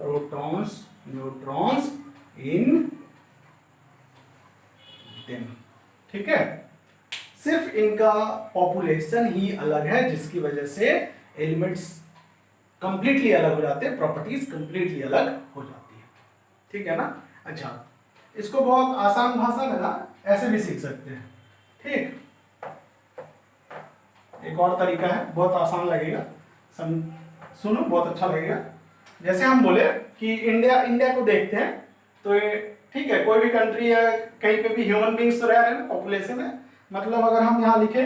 protons, neutrons in them. ठीक है, सिर्फ इनका पॉपुलेशन ही अलग है, जिसकी वजह से एलिमेंट्स कंप्लीटली अलग हो जाते हैं, प्रॉपर्टीज कंप्लीटली अलग हो जाती है। ठीक है ना। अच्छा, इसको बहुत आसान भाषा में ना ऐसे भी सीख सकते हैं। ठीक, एक और तरीका है, बहुत आसान लगेगा, सुनो बहुत अच्छा लगेगा। जैसे हम बोले कि इंडिया को देखते हैं, तो ये ठीक है, कोई भी कंट्री है, कहीं पे भी ह्यूमन बींग्स तो रह रहे हैं ना पॉपुलेशन है। मतलब अगर हम यहाँ लिखे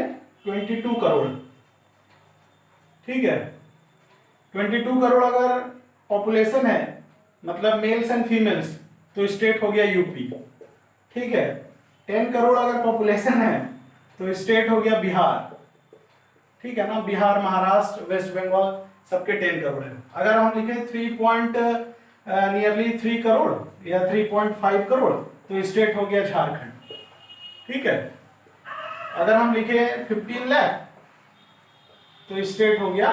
22 करोड़, ठीक है, 22 करोड़ अगर पॉपुलेशन है, मतलब मेल्स एंड फीमेल्स, तो स्टेट हो गया यूपी। ठीक है, 10 करोड़ अगर पॉपुलेशन है तो स्टेट हो गया बिहार। ठीक है ना, बिहार, महाराष्ट्र, वेस्ट बंगाल सबके 10 करोड़ है। अगर हम लिखें 3 करोड़ या 3.5 करोड़ तो स्टेट हो गया झारखंड। ठीक है, अगर हम लिखे 15 लाख तो स्टेट हो गया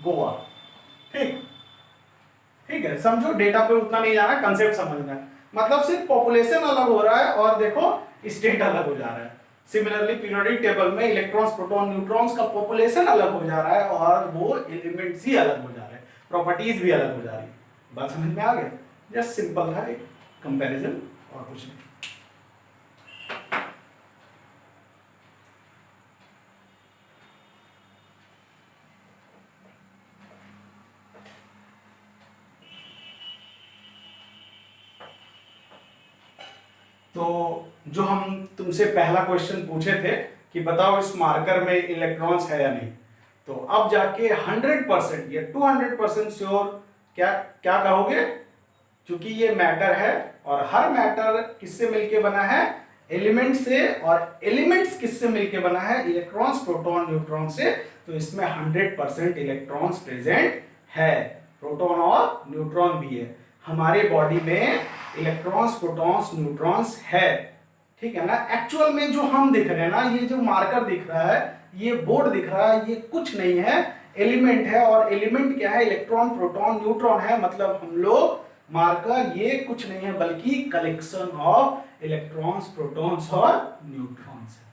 गोवा। ठीक, ठीक है, समझो, डेटा पे उतना नहीं जाना, कंसेप्ट समझना है। मतलब सिर्फ पॉपुलेशन अलग हो रहा है और देखो स्टेट अलग हो जा रहा है। सिमिलरली पीरियोडिक टेबल में इलेक्ट्रॉन्स, प्रोटॉन, न्यूट्रॉन्स का पॉपुलेशन अलग हो जा रहा है और वो एलिमेंट्स ही अलग हो जा रहे हैं, प्रॉपर्टीज भी अलग हो जा रही है। बात समझ में आ गया, जस्ट सिंपल था एक कंपैरिजन, और कुछ नहीं। तो जो हम तुमसे पहला क्वेश्चन पूछे थे कि बताओ इस मार्कर में इलेक्ट्रॉन्स है या नहीं, तो अब जाके 100% या 200% श्योर क्या क्या कहोगे, क्योंकि ये मैटर है और हर मैटर किससे मिलके बना है, एलिमेंट से, और एलिमेंट्स किससे मिलके बना है, इलेक्ट्रॉन्स, प्रोटॉन, न्यूट्रॉन से। तो इसमें 100% इलेक्ट्रॉन्स प्रेजेंट है, प्रोटॉन और न्यूट्रॉन भी है। हमारे बॉडी में इलेक्ट्रॉन्स, प्रोटॉन्स, न्यूट्रॉन्स है। ठीक है ना। एक्चुअल में जो हम दिख रहे हैं ना, ये जो मार्कर दिख रहा है, ये बोर्ड दिख रहा है, ये कुछ नहीं है, एलिमेंट है। और एलिमेंट क्या है, इलेक्ट्रॉन, प्रोटॉन, न्यूट्रॉन है। मतलब हम लोग मार्कर ये कुछ नहीं है बल्कि कलेक्शन ऑफ इलेक्ट्रॉन्स, प्रोटॉन्स और न्यूट्रॉन्स है।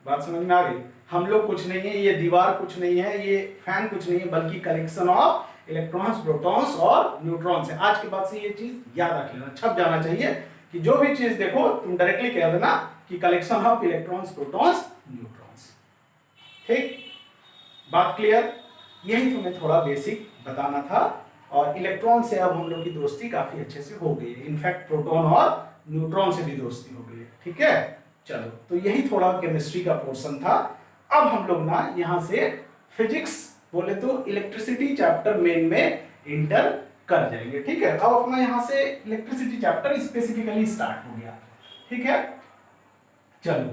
बात समझ में आ गई। हम लोग कुछ नहीं है, ये दीवार कुछ नहीं है, ये फैन कुछ नहीं है, बल्कि कलेक्शन ऑफ इलेक्ट्रॉन्स, प्रोटॉन्स और न्यूट्रॉन्स है। आज के बाद से ये चीज याद रख लेना, छप जाना चाहिए कि जो भी चीज देखो तुम डायरेक्टली कह देना कि collection of electrons, protons, neutrons. ठीक, बात क्लियर। यही तुम्हें थोड़ा बेसिक बताना था, और इलेक्ट्रॉन से अब हम लोग की दोस्ती काफी अच्छे से हो गई है। इनफैक्ट प्रोटॉन और न्यूट्रॉन से भी दोस्ती हो गई है। ठीक है, चलो, तो यही थोड़ा केमिस्ट्री का पोर्शन था। अब हम लोग ना यहां से फिजिक्स बोले तो इलेक्ट्रिसिटी चैप्टर मेन में इंटर कर जाएंगे। ठीक है, अब अपना यहां से इलेक्ट्रिसिटी चैप्टर स्पेसिफिकली स्टार्ट हो गया। ठीक है, चलो,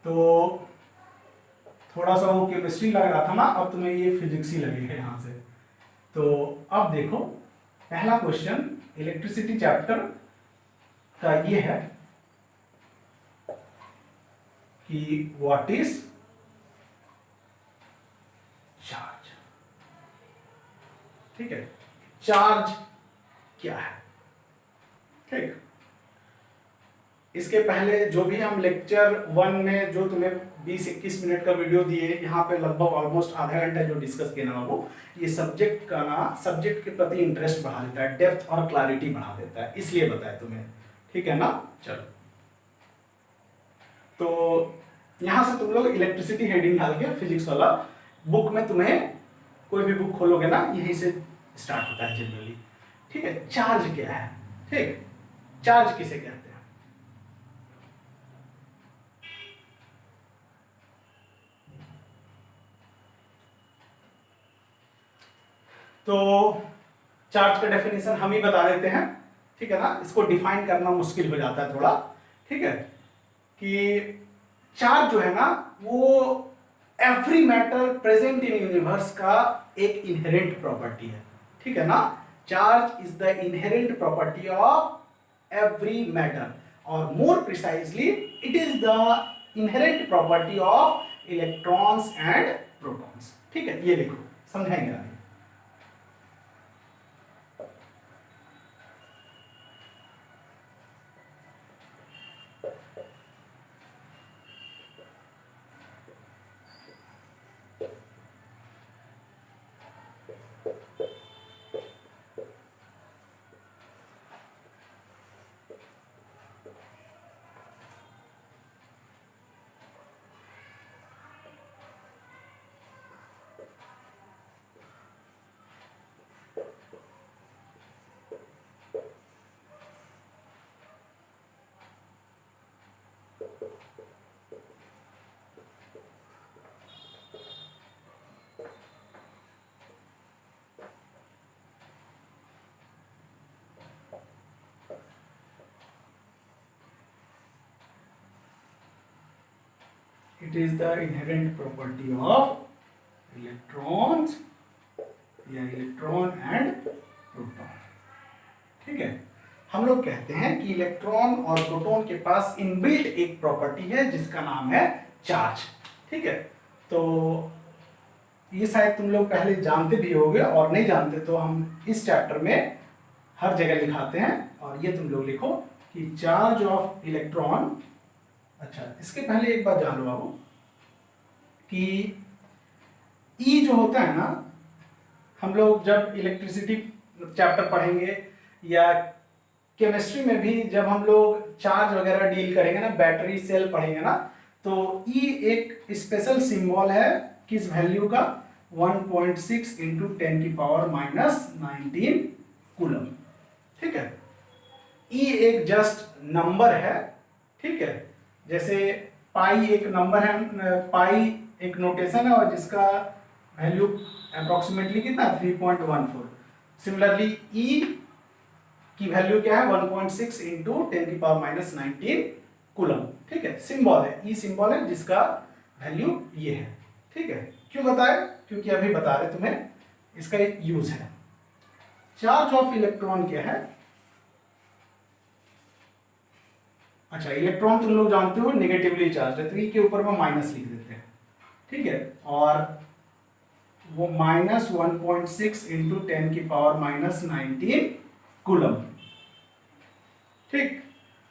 तो थोड़ा सा वो केमिस्ट्री लग रहा था ना, अब तुम्हें ये फिजिक्स ही लगेगा यहां से। तो अब देखो पहला क्वेश्चन इलेक्ट्रिसिटी चैप्टर का ये है कि व्हाट इज चार्ज। ठीक है, चार्ज क्या है। ठीक, इसके पहले जो भी हम लेक्चर 1 में जो तुम्हें 20-21 मिनट का वीडियो दिए, यहाँ पे लगभग ऑलमोस्ट आधा घंटा जो डिस्कस किया ना, वो ये सब्जेक्ट का ना, सब्जेक्ट के प्रति इंटरेस्ट बढ़ा देता है, डेप्थ और क्लैरिटी बढ़ा देता है, इसलिए बताया तुम्हें। ठीक है ना। चलो, तो यहाँ से तुम लोग इलेक्ट्रिसिटी हेडिंग डाल के फिजिक्स वाला बुक में, तुम्हें कोई भी बुक खोलोगे ना, यहीं से स्टार्ट होता है जनरली। ठीक है, चार्ज क्या है। ठीक, चार्ज किसे कहते हैं। तो चार्ज का डेफिनेशन हम ही बता देते हैं। ठीक है ना, इसको डिफाइन करना मुश्किल हो जाता है थोड़ा। ठीक है, कि चार्ज जो है ना, वो every matter present in universe का एक इनहेरेंट प्रॉपर्टी है। ठीक है ना, charge is the inherent property of every matter, और more precisely it is the inherent property of electrons and protons. ठीक है, ये देखो समझाएंगे आगे। It is the inherent property of electrons या इलेक्ट्रॉन एंड प्रोटॉन। ठीक है, हम लोग कहते हैं कि इलेक्ट्रॉन और प्रोटॉन के पास इनबिल्ट एक प्रॉपर्टी है जिसका नाम है चार्ज। ठीक है, तो ये शायद तुम लोग पहले जानते भी होगे, और नहीं जानते तो हम इस चैप्टर में हर जगह लिखाते हैं, और ये तुम लोग लिखो कि चार्ज ऑफ इलेक्ट्रॉन। अच्छा, इसके पहले एक बात जान लो बाबू कि ई जो होता है ना, हम लोग जब इलेक्ट्रिसिटी चैप्टर पढ़ेंगे या केमिस्ट्री में भी जब हम लोग चार्ज वगैरह डील करेंगे ना, बैटरी सेल पढ़ेंगे ना, तो ई एक स्पेशल सिंबल है किस वैल्यू का, 1.6 इंटू 10⁻⁻19 कूलम। ठीक है, ई एक जस्ट नंबर है। ठीक है, जैसे पाई एक नंबर है, पाई एक नोटेशन है, और जिसका वैल्यू अप्रोक्सीमेटली कितना, 3.14। सिमिलरली ई की वैल्यू क्या है, 1.6 इंटू 10⁻⁻19 कूलम। ठीक है, सिंबल है, ई सिंबल है जिसका वैल्यू ये है। ठीक है, क्यों बताए, क्योंकि अभी बता रहे तुम्हें इसका एक यूज है। चार्ज ऑफ इलेक्ट्रॉन क्या है। अच्छा, इलेक्ट्रॉन तुम लोग जानते हो नेगेटिवली चार्ज है, तो ई के ऊपर में माइनस लिख देते हैं। ठीक है, और वो -1.6 इंटू 10⁻⁻19 कूलम। ठीक,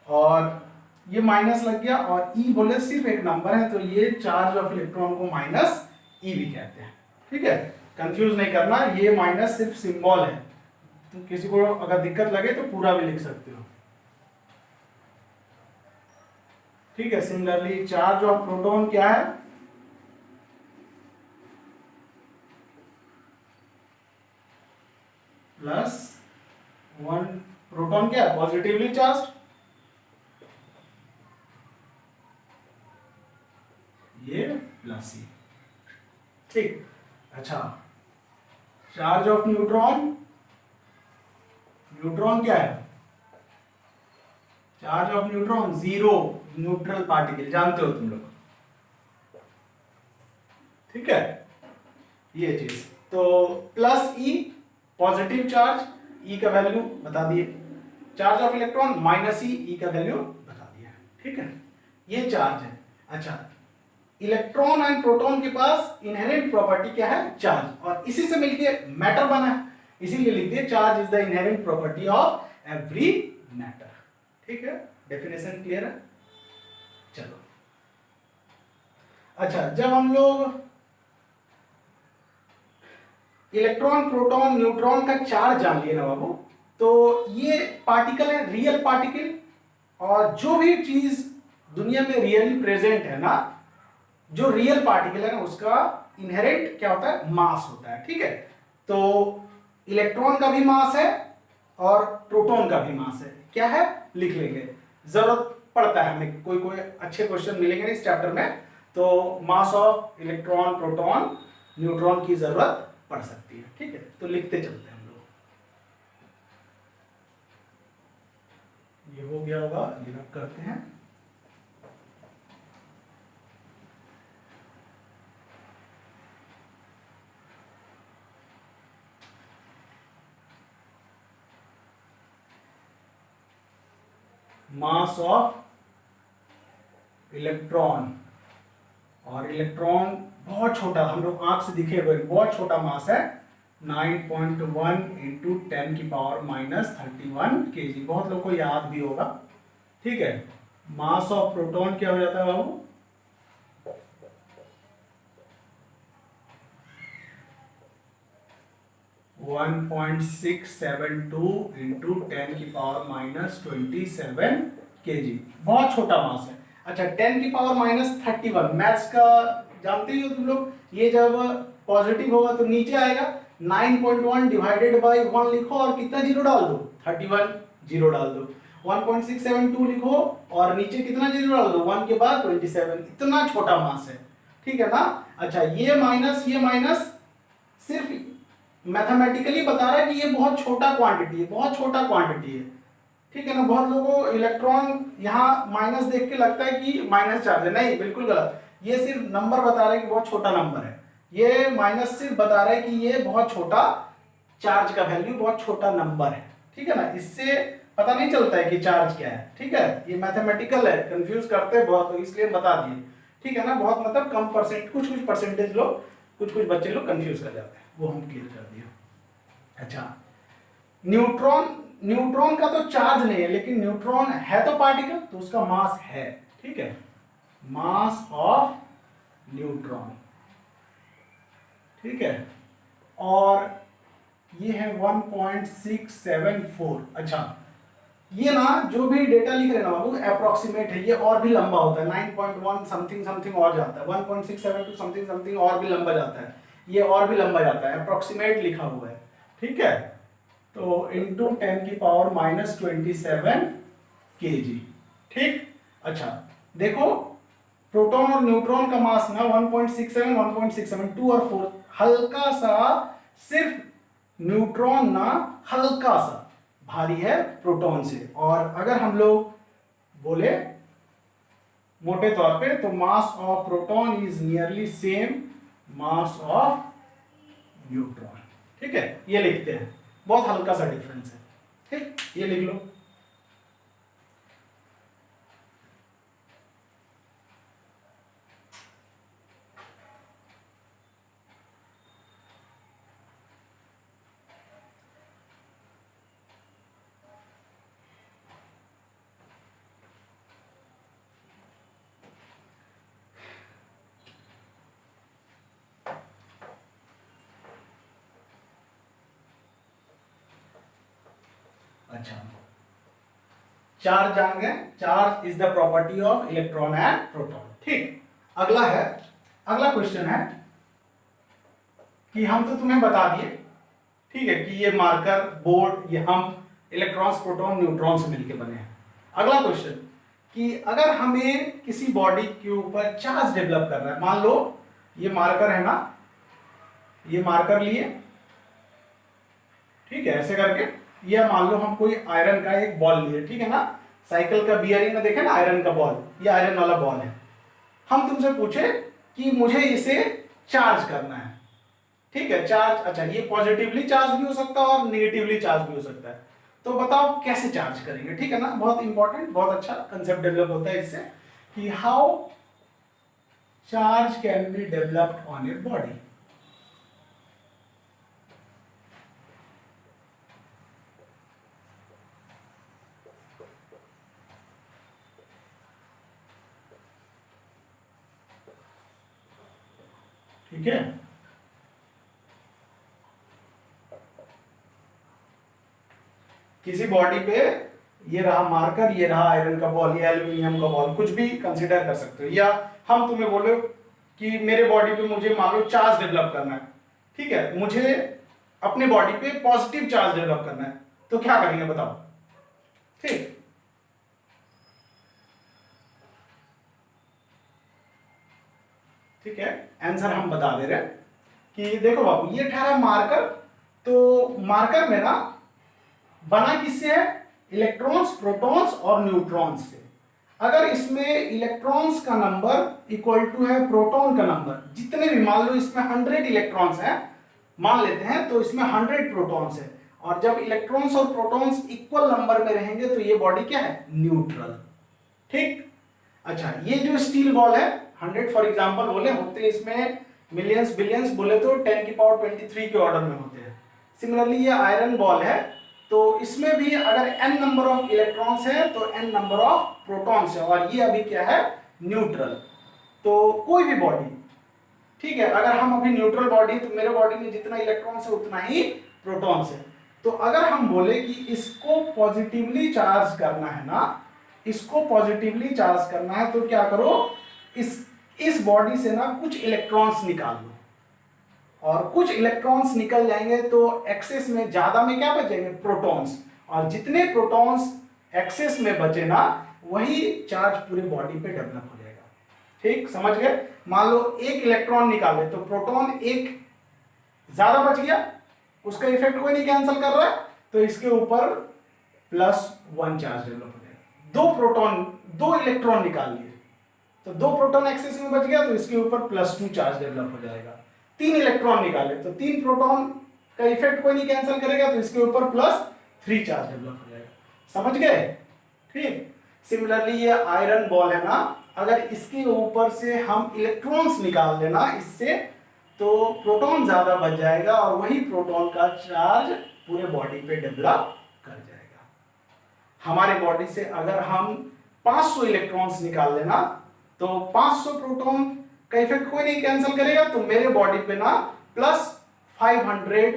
और ये माइनस लग गया, और ई बोले सिर्फ एक नंबर है, तो ये चार्ज ऑफ इलेक्ट्रॉन को माइनस ई भी कहते हैं। ठीक है, कंफ्यूज नहीं करना, ये माइनस सिर्फ सिंबल है, तो किसी को अगर दिक्कत लगे तो पूरा भी लिख सकते हो। ठीक है, सिमिलरली चार्ज ऑफ प्रोटॉन क्या है, +1। प्रोटॉन क्या है, पॉजिटिवली चार्ज, ये प्लस ई। ठीक, अच्छा, चार्ज ऑफ न्यूट्रॉन, न्यूट्रॉन क्या है, charge of neutron 0, neutral particle, जानते हो तुम लोग। ठीक है, ये चीज, तो प्लस ई पॉजिटिव चार्ज ई का वैल्यू बता दिए, चार्ज ऑफ इलेक्ट्रॉन माइनस ई का वैल्यू बता दिया, ठीक है, ये चार्ज है। अच्छा, इलेक्ट्रॉन एंड प्रोटॉन के पास इनहेरेंट प्रॉपर्टी क्या है? चार्ज, और इसी से मिलके मैटर बना है, इसीलिए लिख दिए charge is the inherent property of every matter. ठीक है, डेफिनेशन क्लियर है। चलो, अच्छा, जब हम लोग इलेक्ट्रॉन प्रोटॉन न्यूट्रॉन का चार्ज जान लिए ना बाबू, तो ये पार्टिकल है, रियल पार्टिकल, और जो भी चीज दुनिया में रियली प्रेजेंट है ना, जो रियल पार्टिकल है ना, उसका इनहेरेंट क्या होता है? मास होता है। ठीक है, तो इलेक्ट्रॉन का भी मास है और प्रोटॉन का भी मास है। क्या है? लिख लेंगे, जरूरत पड़ता है हमें, कोई कोई अच्छे क्वेश्चन मिलेंगे इस चैप्टर में, तो mass of electron proton neutron की जरूरत पड़ सकती है। ठीक है, तो लिखते चलते हैं हम लोग। ये हो गया होगा, ये रख करते हैं। मास ऑफ इलेक्ट्रॉन, और इलेक्ट्रॉन बहुत छोटा, हम लोग आंख से दिखे हुए बहुत छोटा मास है, 9.1 इंटू 10 की पावर माइनस 31 kg। बहुत लोग को याद भी होगा। ठीक है, मास ऑफ प्रोटॉन क्या हो जाता है बाबू? 1.672 इंटू 10 की पावर माइनस 27 kg। बहुत छोटा मास है। अच्छा, 10 की पावर माइनस 31, मैथ्स का जानते ही हो तुम लोग, ये जब पॉजिटिव होगा तो नीचे आएगा, 9.1 डिवाइडेड बाई 1 लिखो और कितना जीरो डाल दो? 31 जीरो डाल दो। 1.672 लिखो और नीचे कितना जीरो डाल दो? 1 के बाद 27। इतना छोटा मास है। ठीक है ना। अच्छा, ये माइनस सिर्फ मैथमेटिकली बता रहा है कि ये बहुत छोटा क्वांटिटी है, बहुत छोटा क्वांटिटी है। ठीक है ना। बहुत लोगों को इलेक्ट्रॉन यहाँ माइनस देख के लगता है कि माइनस चार्ज है, नहीं, बिल्कुल गलत। ये सिर्फ नंबर बता रहा है कि बहुत छोटा नंबर है। ये माइनस सिर्फ बता रहा है कि ये बहुत छोटा चार्ज का वैल्यू, बहुत छोटा नंबर है। ठीक है ना, इससे पता नहीं चलता है कि चार्ज क्या है। ठीक है, ये मैथमेटिकल है, कंफ्यूज करते हैं बहुत लोग, इसलिए बता दिए। ठीक है ना, बहुत मतलब कम परसेंट, कुछ परसेंटेज लोग, कुछ बच्चे लोग कंफ्यूज कर जाते हैं, वो हम क्लियर कर दिए। अच्छा, न्यूट्रॉन का तो चार्ज नहीं है, लेकिन न्यूट्रॉन है तो पार्टिकल, तो उसका मास है। ठीक है, मास ऑफ न्यूट्रॉन। ठीक है, और ये है 1.674। अच्छा, ये ना जो भी डेटा लिख रहे हैं ना बाबू, अप्रोक्सीमेट है, ये और भी लंबा होता है, 9.1 समथिंग और जाता है, 1.672 समथिंग और भी लंबा जाता है, ये और भी लंबा जाता है, अप्रोक्सीमेट लिखा हुआ है। ठीक है, तो इंटू 10 की पावर माइनस 27 kg। ठीक। अच्छा, देखो, प्रोटॉन और न्यूट्रॉन का मास ना 1.67, 1.67, 2 और 4, हल्का सा, सिर्फ न्यूट्रॉन ना हल्का सा भारी है प्रोटॉन से। और अगर हम लोग बोले मोटे तौर पे, तो mass of proton is nearly same mass of neutron. ठीक है, ये लिखते हैं, बहुत हल्का सा डिफरेंस है। ठीक, ये लिख लो। अच्छा, चार्ज जान गए, charge is the property of electron and proton. ठीक, अगला क्वेश्चन है कि हम तो तुम्हें बता दिए, ठीक है, कि ये मार्कर बोर्ड, ये हम इलेक्ट्रॉन्स प्रोटॉन न्यूट्रॉन से मिलकर बने हैं। अगला क्वेश्चन कि अगर हमें किसी बॉडी के ऊपर चार्ज डेवलप करना है, मान लो ये मार्कर है ना, ये मार्कर लिए, ठीक है, ऐसे करके, ये मान लो हम कोई आयरन का एक बॉल लिए, ठीक है ना, साइकिल का बियरिंग में देखे ना आयरन का बॉल, ये आयरन वाला बॉल है। हम तुमसे पूछे कि मुझे इसे चार्ज करना है, ठीक है, चार्ज, अच्छा ये पॉजिटिवली चार्ज भी हो सकता है और निगेटिवली चार्ज भी हो सकता है। तो बताओ कैसे चार्ज करेंगे, ठीक है ना, बहुत इंपॉर्टेंट, बहुत अच्छा कंसेप्ट डेवलप होता है इससे कि how charge can be developed on your body. ठीक है, किसी बॉडी पे ये रहा मार्कर, ये रहा आयरन का बॉल, ये एल्यूमिनियम का बॉल, कुछ भी कंसीडर कर सकते हो, या हम तुम्हें बोले कि मेरे बॉडी पे मुझे मान लो चार्ज डेवलप करना है, ठीक है, मुझे अपने बॉडी पे पॉजिटिव चार्ज डेवलप करना है, तो क्या करेंगे बताओ। ठीक, ठीक है, आंसर हम बता दे रहे हैं कि देखो बाबू, ये ठहरा मार्कर, तो मार्कर में ना बना किससे है, इलेक्ट्रॉन्स, प्रोटॉन्स और न्यूट्रॉन्स से। अगर इसमें इलेक्ट्रॉन्स का नंबर इक्वल टू है प्रोटॉन का नंबर, जितने भी, मान लो इसमें 100 इलेक्ट्रॉन्स हैं मान लेते हैं, तो इसमें 100 प्रोटॉन्स है, और जब इलेक्ट्रॉन्स और प्रोटॉन्स इक्वल नंबर में रहेंगे तो ये बॉडी क्या है, न्यूट्रल। ठीक, अच्छा ये जो स्टील बॉल है 100 फॉर एग्जांपल बोले, होते हैं इसमें मिलियंस बिलियंस, बोले तो 10 की पावर 23 के ऑर्डर में होते हैं। सिमिलरली ये आयरन बॉल है, तो इसमें भी अगर n नंबर ऑफ इलेक्ट्रॉन्स है तो n नंबर ऑफ प्रोटॉन्स है, और ये अभी क्या है, न्यूट्रल। तो कोई भी बॉडी, ठीक है, अगर हम अभी न्यूट्रल बॉडी, तो मेरे बॉडी में जितना इलेक्ट्रॉन्स है उतना ही प्रोटॉन्स है। तो अगर हम बोले कि इसको पॉजिटिवली चार्ज करना है ना, इसको पॉजिटिवली चार्ज करना है, तो क्या करो, इस बॉडी से ना कुछ इलेक्ट्रॉन्स निकाल लो, और कुछ इलेक्ट्रॉन्स निकल जाएंगे तो एक्सेस में ज्यादा में क्या बचेंगे, प्रोटॉन्स, और जितने प्रोटॉन्स एक्सेस में बचे ना, वही चार्ज पूरे बॉडी पे डेवलप हो जाएगा। ठीक, समझ गए, मान लो एक इलेक्ट्रॉन निकाले तो प्रोटॉन एक ज्यादा बच गया, उसका इफेक्ट कोई नहीं कैंसिल कर रहा है, तो इसके ऊपर +1 चार्ज डेवलप हो जाएगा। दो प्रोटॉन, दो इलेक्ट्रॉन निकाल लिए, तो दो प्रोटॉन एक्सेस में बच गया, तो इसके ऊपर +2 चार्ज डेवलप हो जाएगा। 3 इलेक्ट्रॉन निकाले तो 3 प्रोटॉन का इफेक्ट कोई नहीं कैंसिल करेगा, तो इसके ऊपर +3 चार्ज डेवलप हो जाएगा। समझ गए, ठीक। सिमिलरली ये आयरन बॉल है ना, अगर इसके ऊपर से हम इलेक्ट्रॉन्स निकाल देना इससे, तो प्रोटॉन ज्यादा बच जाएगा, और वही प्रोटॉन का चार्ज पूरे बॉडी पे डेवलप कर जाएगा। हमारे बॉडी से अगर हम 500 इलेक्ट्रॉन्स निकाल लेना, तो 500 प्रोटॉन का इफेक्ट कोई नहीं कैंसिल करेगा, तो मेरे बॉडी पे ना +500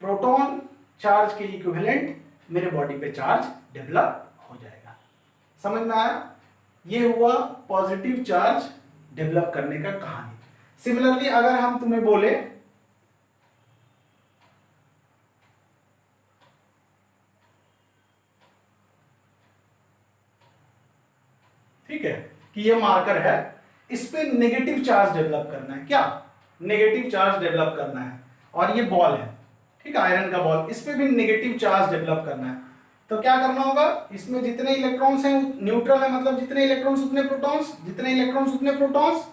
प्रोटॉन चार्ज के इक्विवेलेंट मेरे बॉडी पे चार्ज डेवलप हो जाएगा। समझ में आया, ये हुआ पॉजिटिव चार्ज डेवलप करने का कहानी। सिमिलरली अगर हम तुम्हें बोले ठीक है कि ये मार्कर है, इस पे नेगेटिव चार्ज डेवलप करना है, क्या नेगेटिव चार्ज डेवलप करना है, और ये बॉल है, ठीक है, आयरन का बॉल, इस पे भी नेगेटिव चार्ज डेवलप करना है, तो क्या करना होगा, इसमें जितने इलेक्ट्रॉन्स हैं न्यूट्रल है, मतलब जितने इलेक्ट्रॉन्स उतने प्रोटॉन्स, जितने इलेक्ट्रॉन्स उतने प्रोटॉन्स,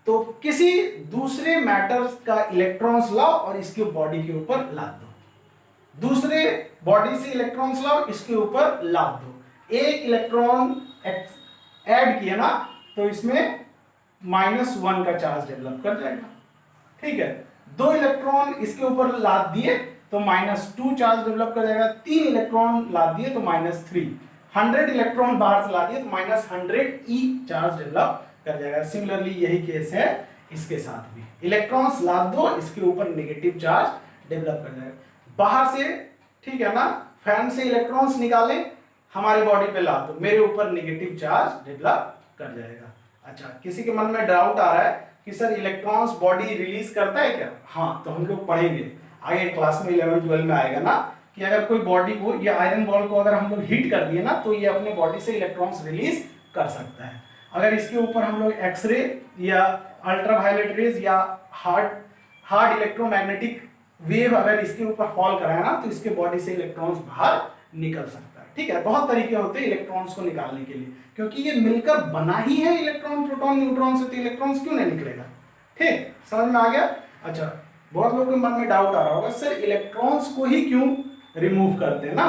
तो किसी दूसरे मैटर का इलेक्ट्रॉन्स लाओ और इसके बॉडी के ऊपर लाद दो, दूसरे बॉडी से इलेक्ट्रॉन्स लाओ, इसके ऊपर लाद दो, एक इलेक्ट्रॉन ऐड किया ना, तो इसमें -1 का चार्ज डेवलप कर जाएगा। ठीक है, 2 इलेक्ट्रॉन इसके ऊपर लाद दिए तो -2 चार्ज डेवलप कर जाएगा, 3 इलेक्ट्रॉन लाद दिए तो -3, 100 इलेक्ट्रॉन बाहर से ला दिए तो -100 E चार्ज डेवलप कर जाएगा। सिमिलरली यही केस है इसके साथ भी, इलेक्ट्रॉन्स लाद दो, इसके ऊपर नेगेटिव चार्ज डेवलप कर जाएगा। बाहर से, ठीक है ना, फैन से इलेक्ट्रॉन्स निकाले, हमारे बॉडी पे ला दो, मेरे ऊपर नेगेटिव चार्ज डेवलप कर जाएगा। अच्छा, किसी के मन में डाउट आ रहा है कि सर इलेक्ट्रॉन्स बॉडी रिलीज करता है क्या? हाँ, तो हम लोग पढ़ेंगे आगे क्लास में, 11-12 में आएगा ना, कि अगर कोई बॉडी को, ये आयरन बॉल को अगर हम लोग हीट कर दिए ना, तो ये अपने बॉडी से इलेक्ट्रॉन्स रिलीज कर सकता है। अगर इसके ऊपर हम लोग एक्सरे या अल्ट्रावायलेट रेज या हार्ड इलेक्ट्रोमैग्नेटिक वेव अगर इसके ऊपर फॉल कराए ना, तो इसके बॉडी से इलेक्ट्रॉन्स बाहर निकल सकता है। ठीक है, बहुत तरीके होते हैं इलेक्ट्रॉन्स को निकालने के लिए, क्योंकि ये मिलकर बना ही है इलेक्ट्रॉन प्रोटॉन न्यूट्रॉन से, तो इलेक्ट्रॉन्स क्यों नहीं निकलेगा। ठीक, समझ में आ गया। अच्छा, बहुत लोगों के मन में डाउट आ रहा होगा, सर इलेक्ट्रॉन्स को ही क्यों रिमूव करते हैं ना।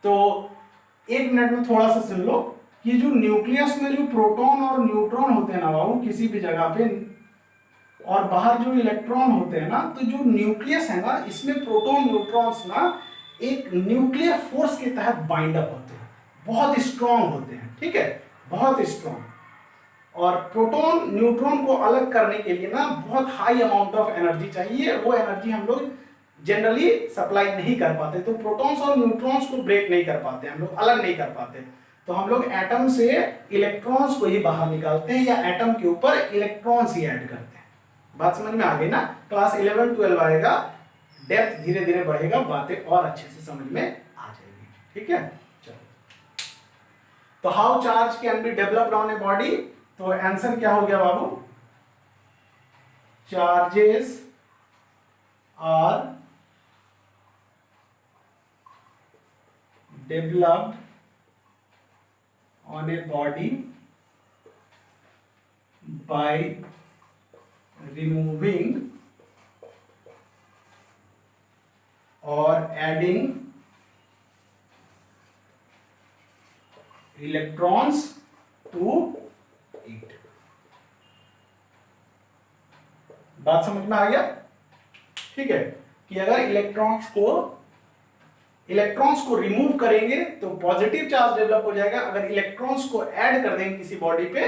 तो एक मिनट में थोड़ा सा सुन लो कि जो न्यूक्लियस में जो प्रोटॉन और न्यूट्रॉन होते हैं ना बाबू किसी भी जगह पे, और बाहर जो इलेक्ट्रॉन होते हैं ना, तो जो न्यूक्लियस है ना इसमें प्रोटॉन न्यूट्रॉन्स ना एक न्यूक्लियर फोर्स के तहत बाइंड अप होते हैं, बहुत स्ट्रांग होते हैं, ठीक है, बहुत स्ट्रांग। और प्रोटॉन न्यूट्रॉन को अलग करने के लिए ना बहुत हाई अमाउंट ऑफ एनर्जी चाहिए, वो एनर्जी हम लोग जनरली सप्लाई नहीं कर पाते, तो प्रोटॉन्स और न्यूट्रॉन्स को ब्रेक नहीं कर पाते, हम लोग अलग नहीं कर पाते, तो हम लोग एटम से इलेक्ट्रॉन्स को ही बाहर निकालते हैं या एटम के ऊपर इलेक्ट्रॉन्स ही ऐड करते हैं। बात समझ में आ गई ना। क्लास 11 12 आएगा, डेप्थ धीरे धीरे बढ़ेगा, बातें और अच्छे से समझ में आ जाएगी, ठीक है। चलो, तो how charge can be developed on a body, तो आंसर क्या हो गया बाबू, charges are developed on a body by removing or adding electrons to it। बात समझ में आ गया, ठीक है, कि अगर इलेक्ट्रॉन्स को रिमूव करेंगे तो पॉजिटिव चार्ज डेवलप हो जाएगा, अगर इलेक्ट्रॉन्स को ऐड कर देंगे किसी बॉडी पे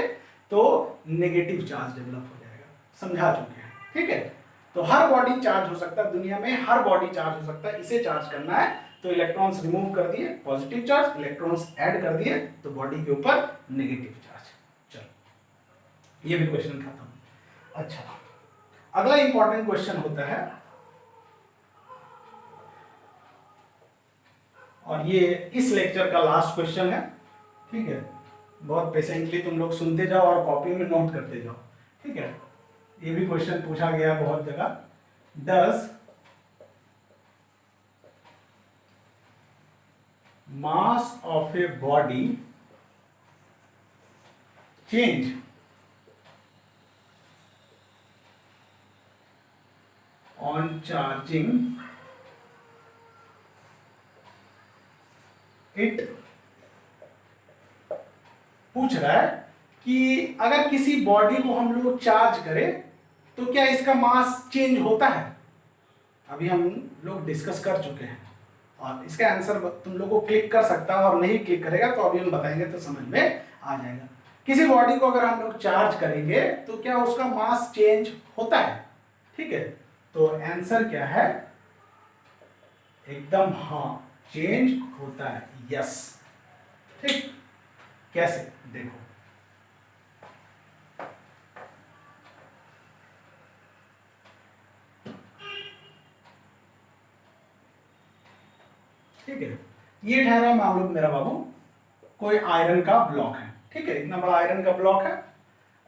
तो नेगेटिव चार्ज डेवलप हो जाएगा, समझा चुके हैं, ठीक है। तो हर बॉडी चार्ज हो सकता है, दुनिया में हर बॉडी चार्ज हो सकता है, इसे चार्ज करना है तो इलेक्ट्रॉन्स रिमूव कर दिए पॉजिटिव चार्ज, इलेक्ट्रॉन्स ऐड कर दिए तो बॉडी के ऊपर नेगेटिव चार्ज। चलो, ये भी क्वेश्चन खत्म। अच्छा, अगला इंपॉर्टेंट क्वेश्चन होता है, और ये इस लेक्चर का लास्ट क्वेश्चन है, ठीक है, बहुत पेशेंटली तुम लोग सुनते जाओ और कॉपी में नोट करते जाओ, ठीक है। ये भी क्वेश्चन पूछा गया बहुत जगह, does mass of a body change on charging it. पूछ रहा है कि अगर किसी बॉडी को हम लोग चार्ज करें तो क्या इसका मास चेंज होता है। अभी हम लोग डिस्कस कर चुके हैं और इसका आंसर तुम लोग को क्लिक कर सकता है, और नहीं क्लिक करेगा तो अभी हम बताएंगे तो समझ में आ जाएगा। किसी बॉडी को अगर हम लोग चार्ज करेंगे तो क्या उसका मास चेंज होता है, ठीक है। तो आंसर क्या है, एकदम हाँ, चेंज होता है, यस, ठीक। कैसे, देखो, ठीक है। ये ठहरा मान लो मेरा बाबू कोई आयरन का ब्लॉक है, ठीक है, इतना बड़ा आयरन का ब्लॉक है,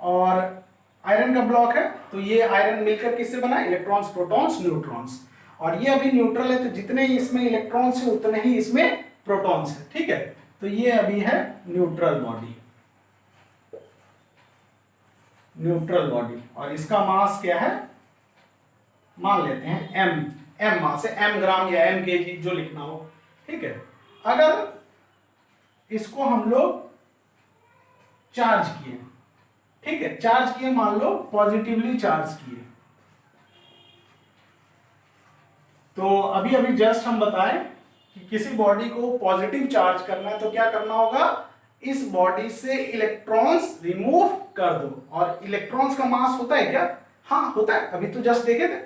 और आयरन का ब्लॉक है तो ये आयरन मिलकर किससे बना, इलेक्ट्रॉन्स, प्रोटॉन्स, न्यूट्रॉन्स, और ये अभी न्यूट्रल है तो जितने इसमें इलेक्ट्रॉन्स है उतने ही इसमें प्रोटॉन्स है, ठीक है। तो ये अभी है न्यूट्रल बॉडी, न्यूट्रल बॉडी, और इसका मास क्या है, मान लेते हैं एम मास है, एम ग्राम या एम केजी जो लिखना हो, ठीक है। अगर इसको हम लोग चार्ज किए, ठीक है, चार्ज किए, मान लो पॉजिटिवली चार्ज किए, तो अभी अभी जस्ट हम बताएं कि किसी बॉडी को पॉजिटिव चार्ज करना है तो क्या करना होगा, इस बॉडी से इलेक्ट्रॉन्स रिमूव कर दो, और इलेक्ट्रॉन्स का मास होता है क्या, हाँ होता है, अभी तो जस्ट देखे थे,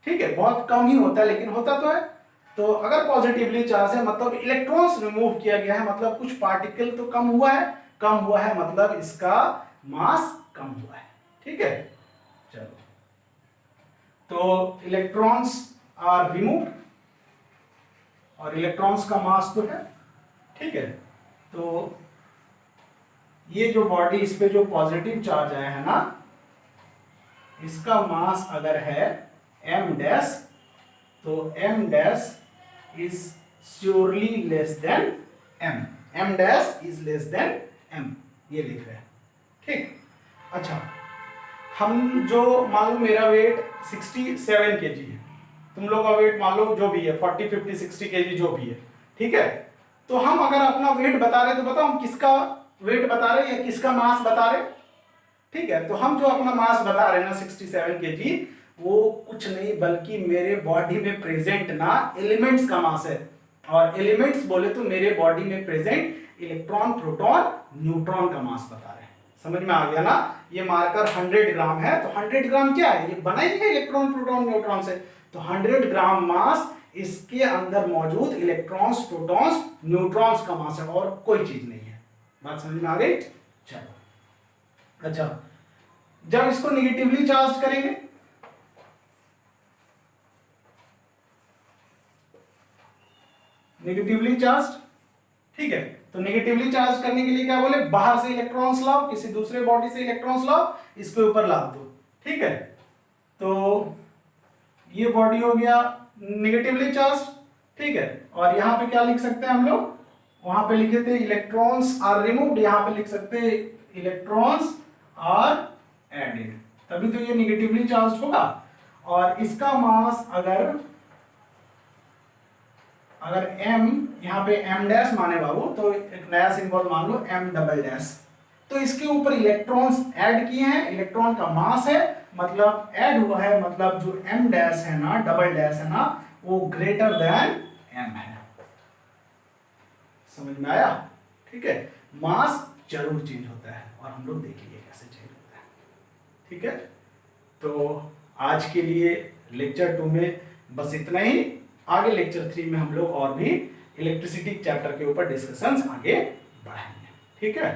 ठीक है, बहुत कम ही होता है लेकिन होता तो है। तो अगर पॉजिटिवली चार्ज है मतलब इलेक्ट्रॉन्स रिमूव किया गया है, मतलब कुछ पार्टिकल तो कम हुआ है, कम हुआ है मतलब इसका मास कम हुआ है, ठीक है। चलो, तो इलेक्ट्रॉन्स आर रिमूव्ड और इलेक्ट्रॉन्स का मास तो है, ठीक है। तो ये जो बॉडी, इस पे जो पॉजिटिव चार्ज आया है ना, इसका मास अगर है m डैश, तो m dash is surely less than m dash is less than m, ये लिख रहे हैं, ठीक। अच्छा, हम जो मान लो मेरा वेट 67 केजी है, तुम लोग का वेट मान लो जो भी है 40 50 60 केजी जो भी है, ठीक है। तो हम अगर अपना वेट बता रहे तो बताओ हम किसका वेट बता रहे या किसका मास बता रहे, ठीक है। तो हम जो अपना मास बता रहे हैं ना 67 केजी, वो कुछ नहीं बल्कि मेरे बॉडी में प्रेजेंट ना एलिमेंट्स का मास है। और एलिमेंट्स बोले तो मेरे बॉडी में प्रेजेंट इलेक्ट्रॉन प्रोटॉन न्यूट्रॉन का मास बता रहे हैं। समझ में आ गया ना। ये मार्कर 100 ग्राम है, तो 100 ग्राम क्या है, ये बना ही है इलेक्ट्रॉन प्रोटॉन न्यूट्रॉन से। तो 100 ग्राम मास, इसके अंदर मौजूद इलेक्ट्रॉन्स प्रोटॉन्स न्यूट्रॉन्स का मास है, और कोई चीज नहीं है। बात समझ में आ गई। चलो अच्छा, जब इसको निगेटिवली चार्ज करेंगे, निगेटिवली चार्ज, ठीक है। तो निगेटिवली चार्ज करने के लिए क्या बोले, बाहर से इलेक्ट्रॉन्स लाओ, किसी दूसरे बॉडी से इलेक्ट्रॉन्स लाओ, इसके ऊपर लाद दो, ठीक है। तो ये बॉडी हो गया निगेटिवली चार्ज, ठीक है। और यहां पे क्या लिख सकते हैं हम लोग, वहां पे लिखे थे इलेक्ट्रॉन्स आर रिमूव्ड, यहां पे लिख सकते हैं इलेक्ट्रॉन्स आर एडेड, तभी तो ये निगेटिवली चार्ज होगा। और इसका मास अगर m, यहां पे m डैश माने बाबू, तो एक नया सिंबल मान लो m डबल डैश, तो इसके ऊपर इलेक्ट्रॉन्स ऐड किए हैं, इलेक्ट्रॉन का मास है, मतलब ऐड हुआ है, मतलब जो m डैश है ना, डबल डैश है ना, वो ग्रेटर देन m है। समझ में आया, ठीक है। मास जरूर चेंज होता है, और हम लोग देखेंगे कैसे चेंज होता है, ठीक है। तो आज के लिए लेक्चर 2 में बस इतना ही। आगे लेक्चर 3 में हम लोग और भी इलेक्ट्रिसिटी चैप्टर के ऊपर डिस्कशंस आगे बढ़ाएंगे, ठीक है।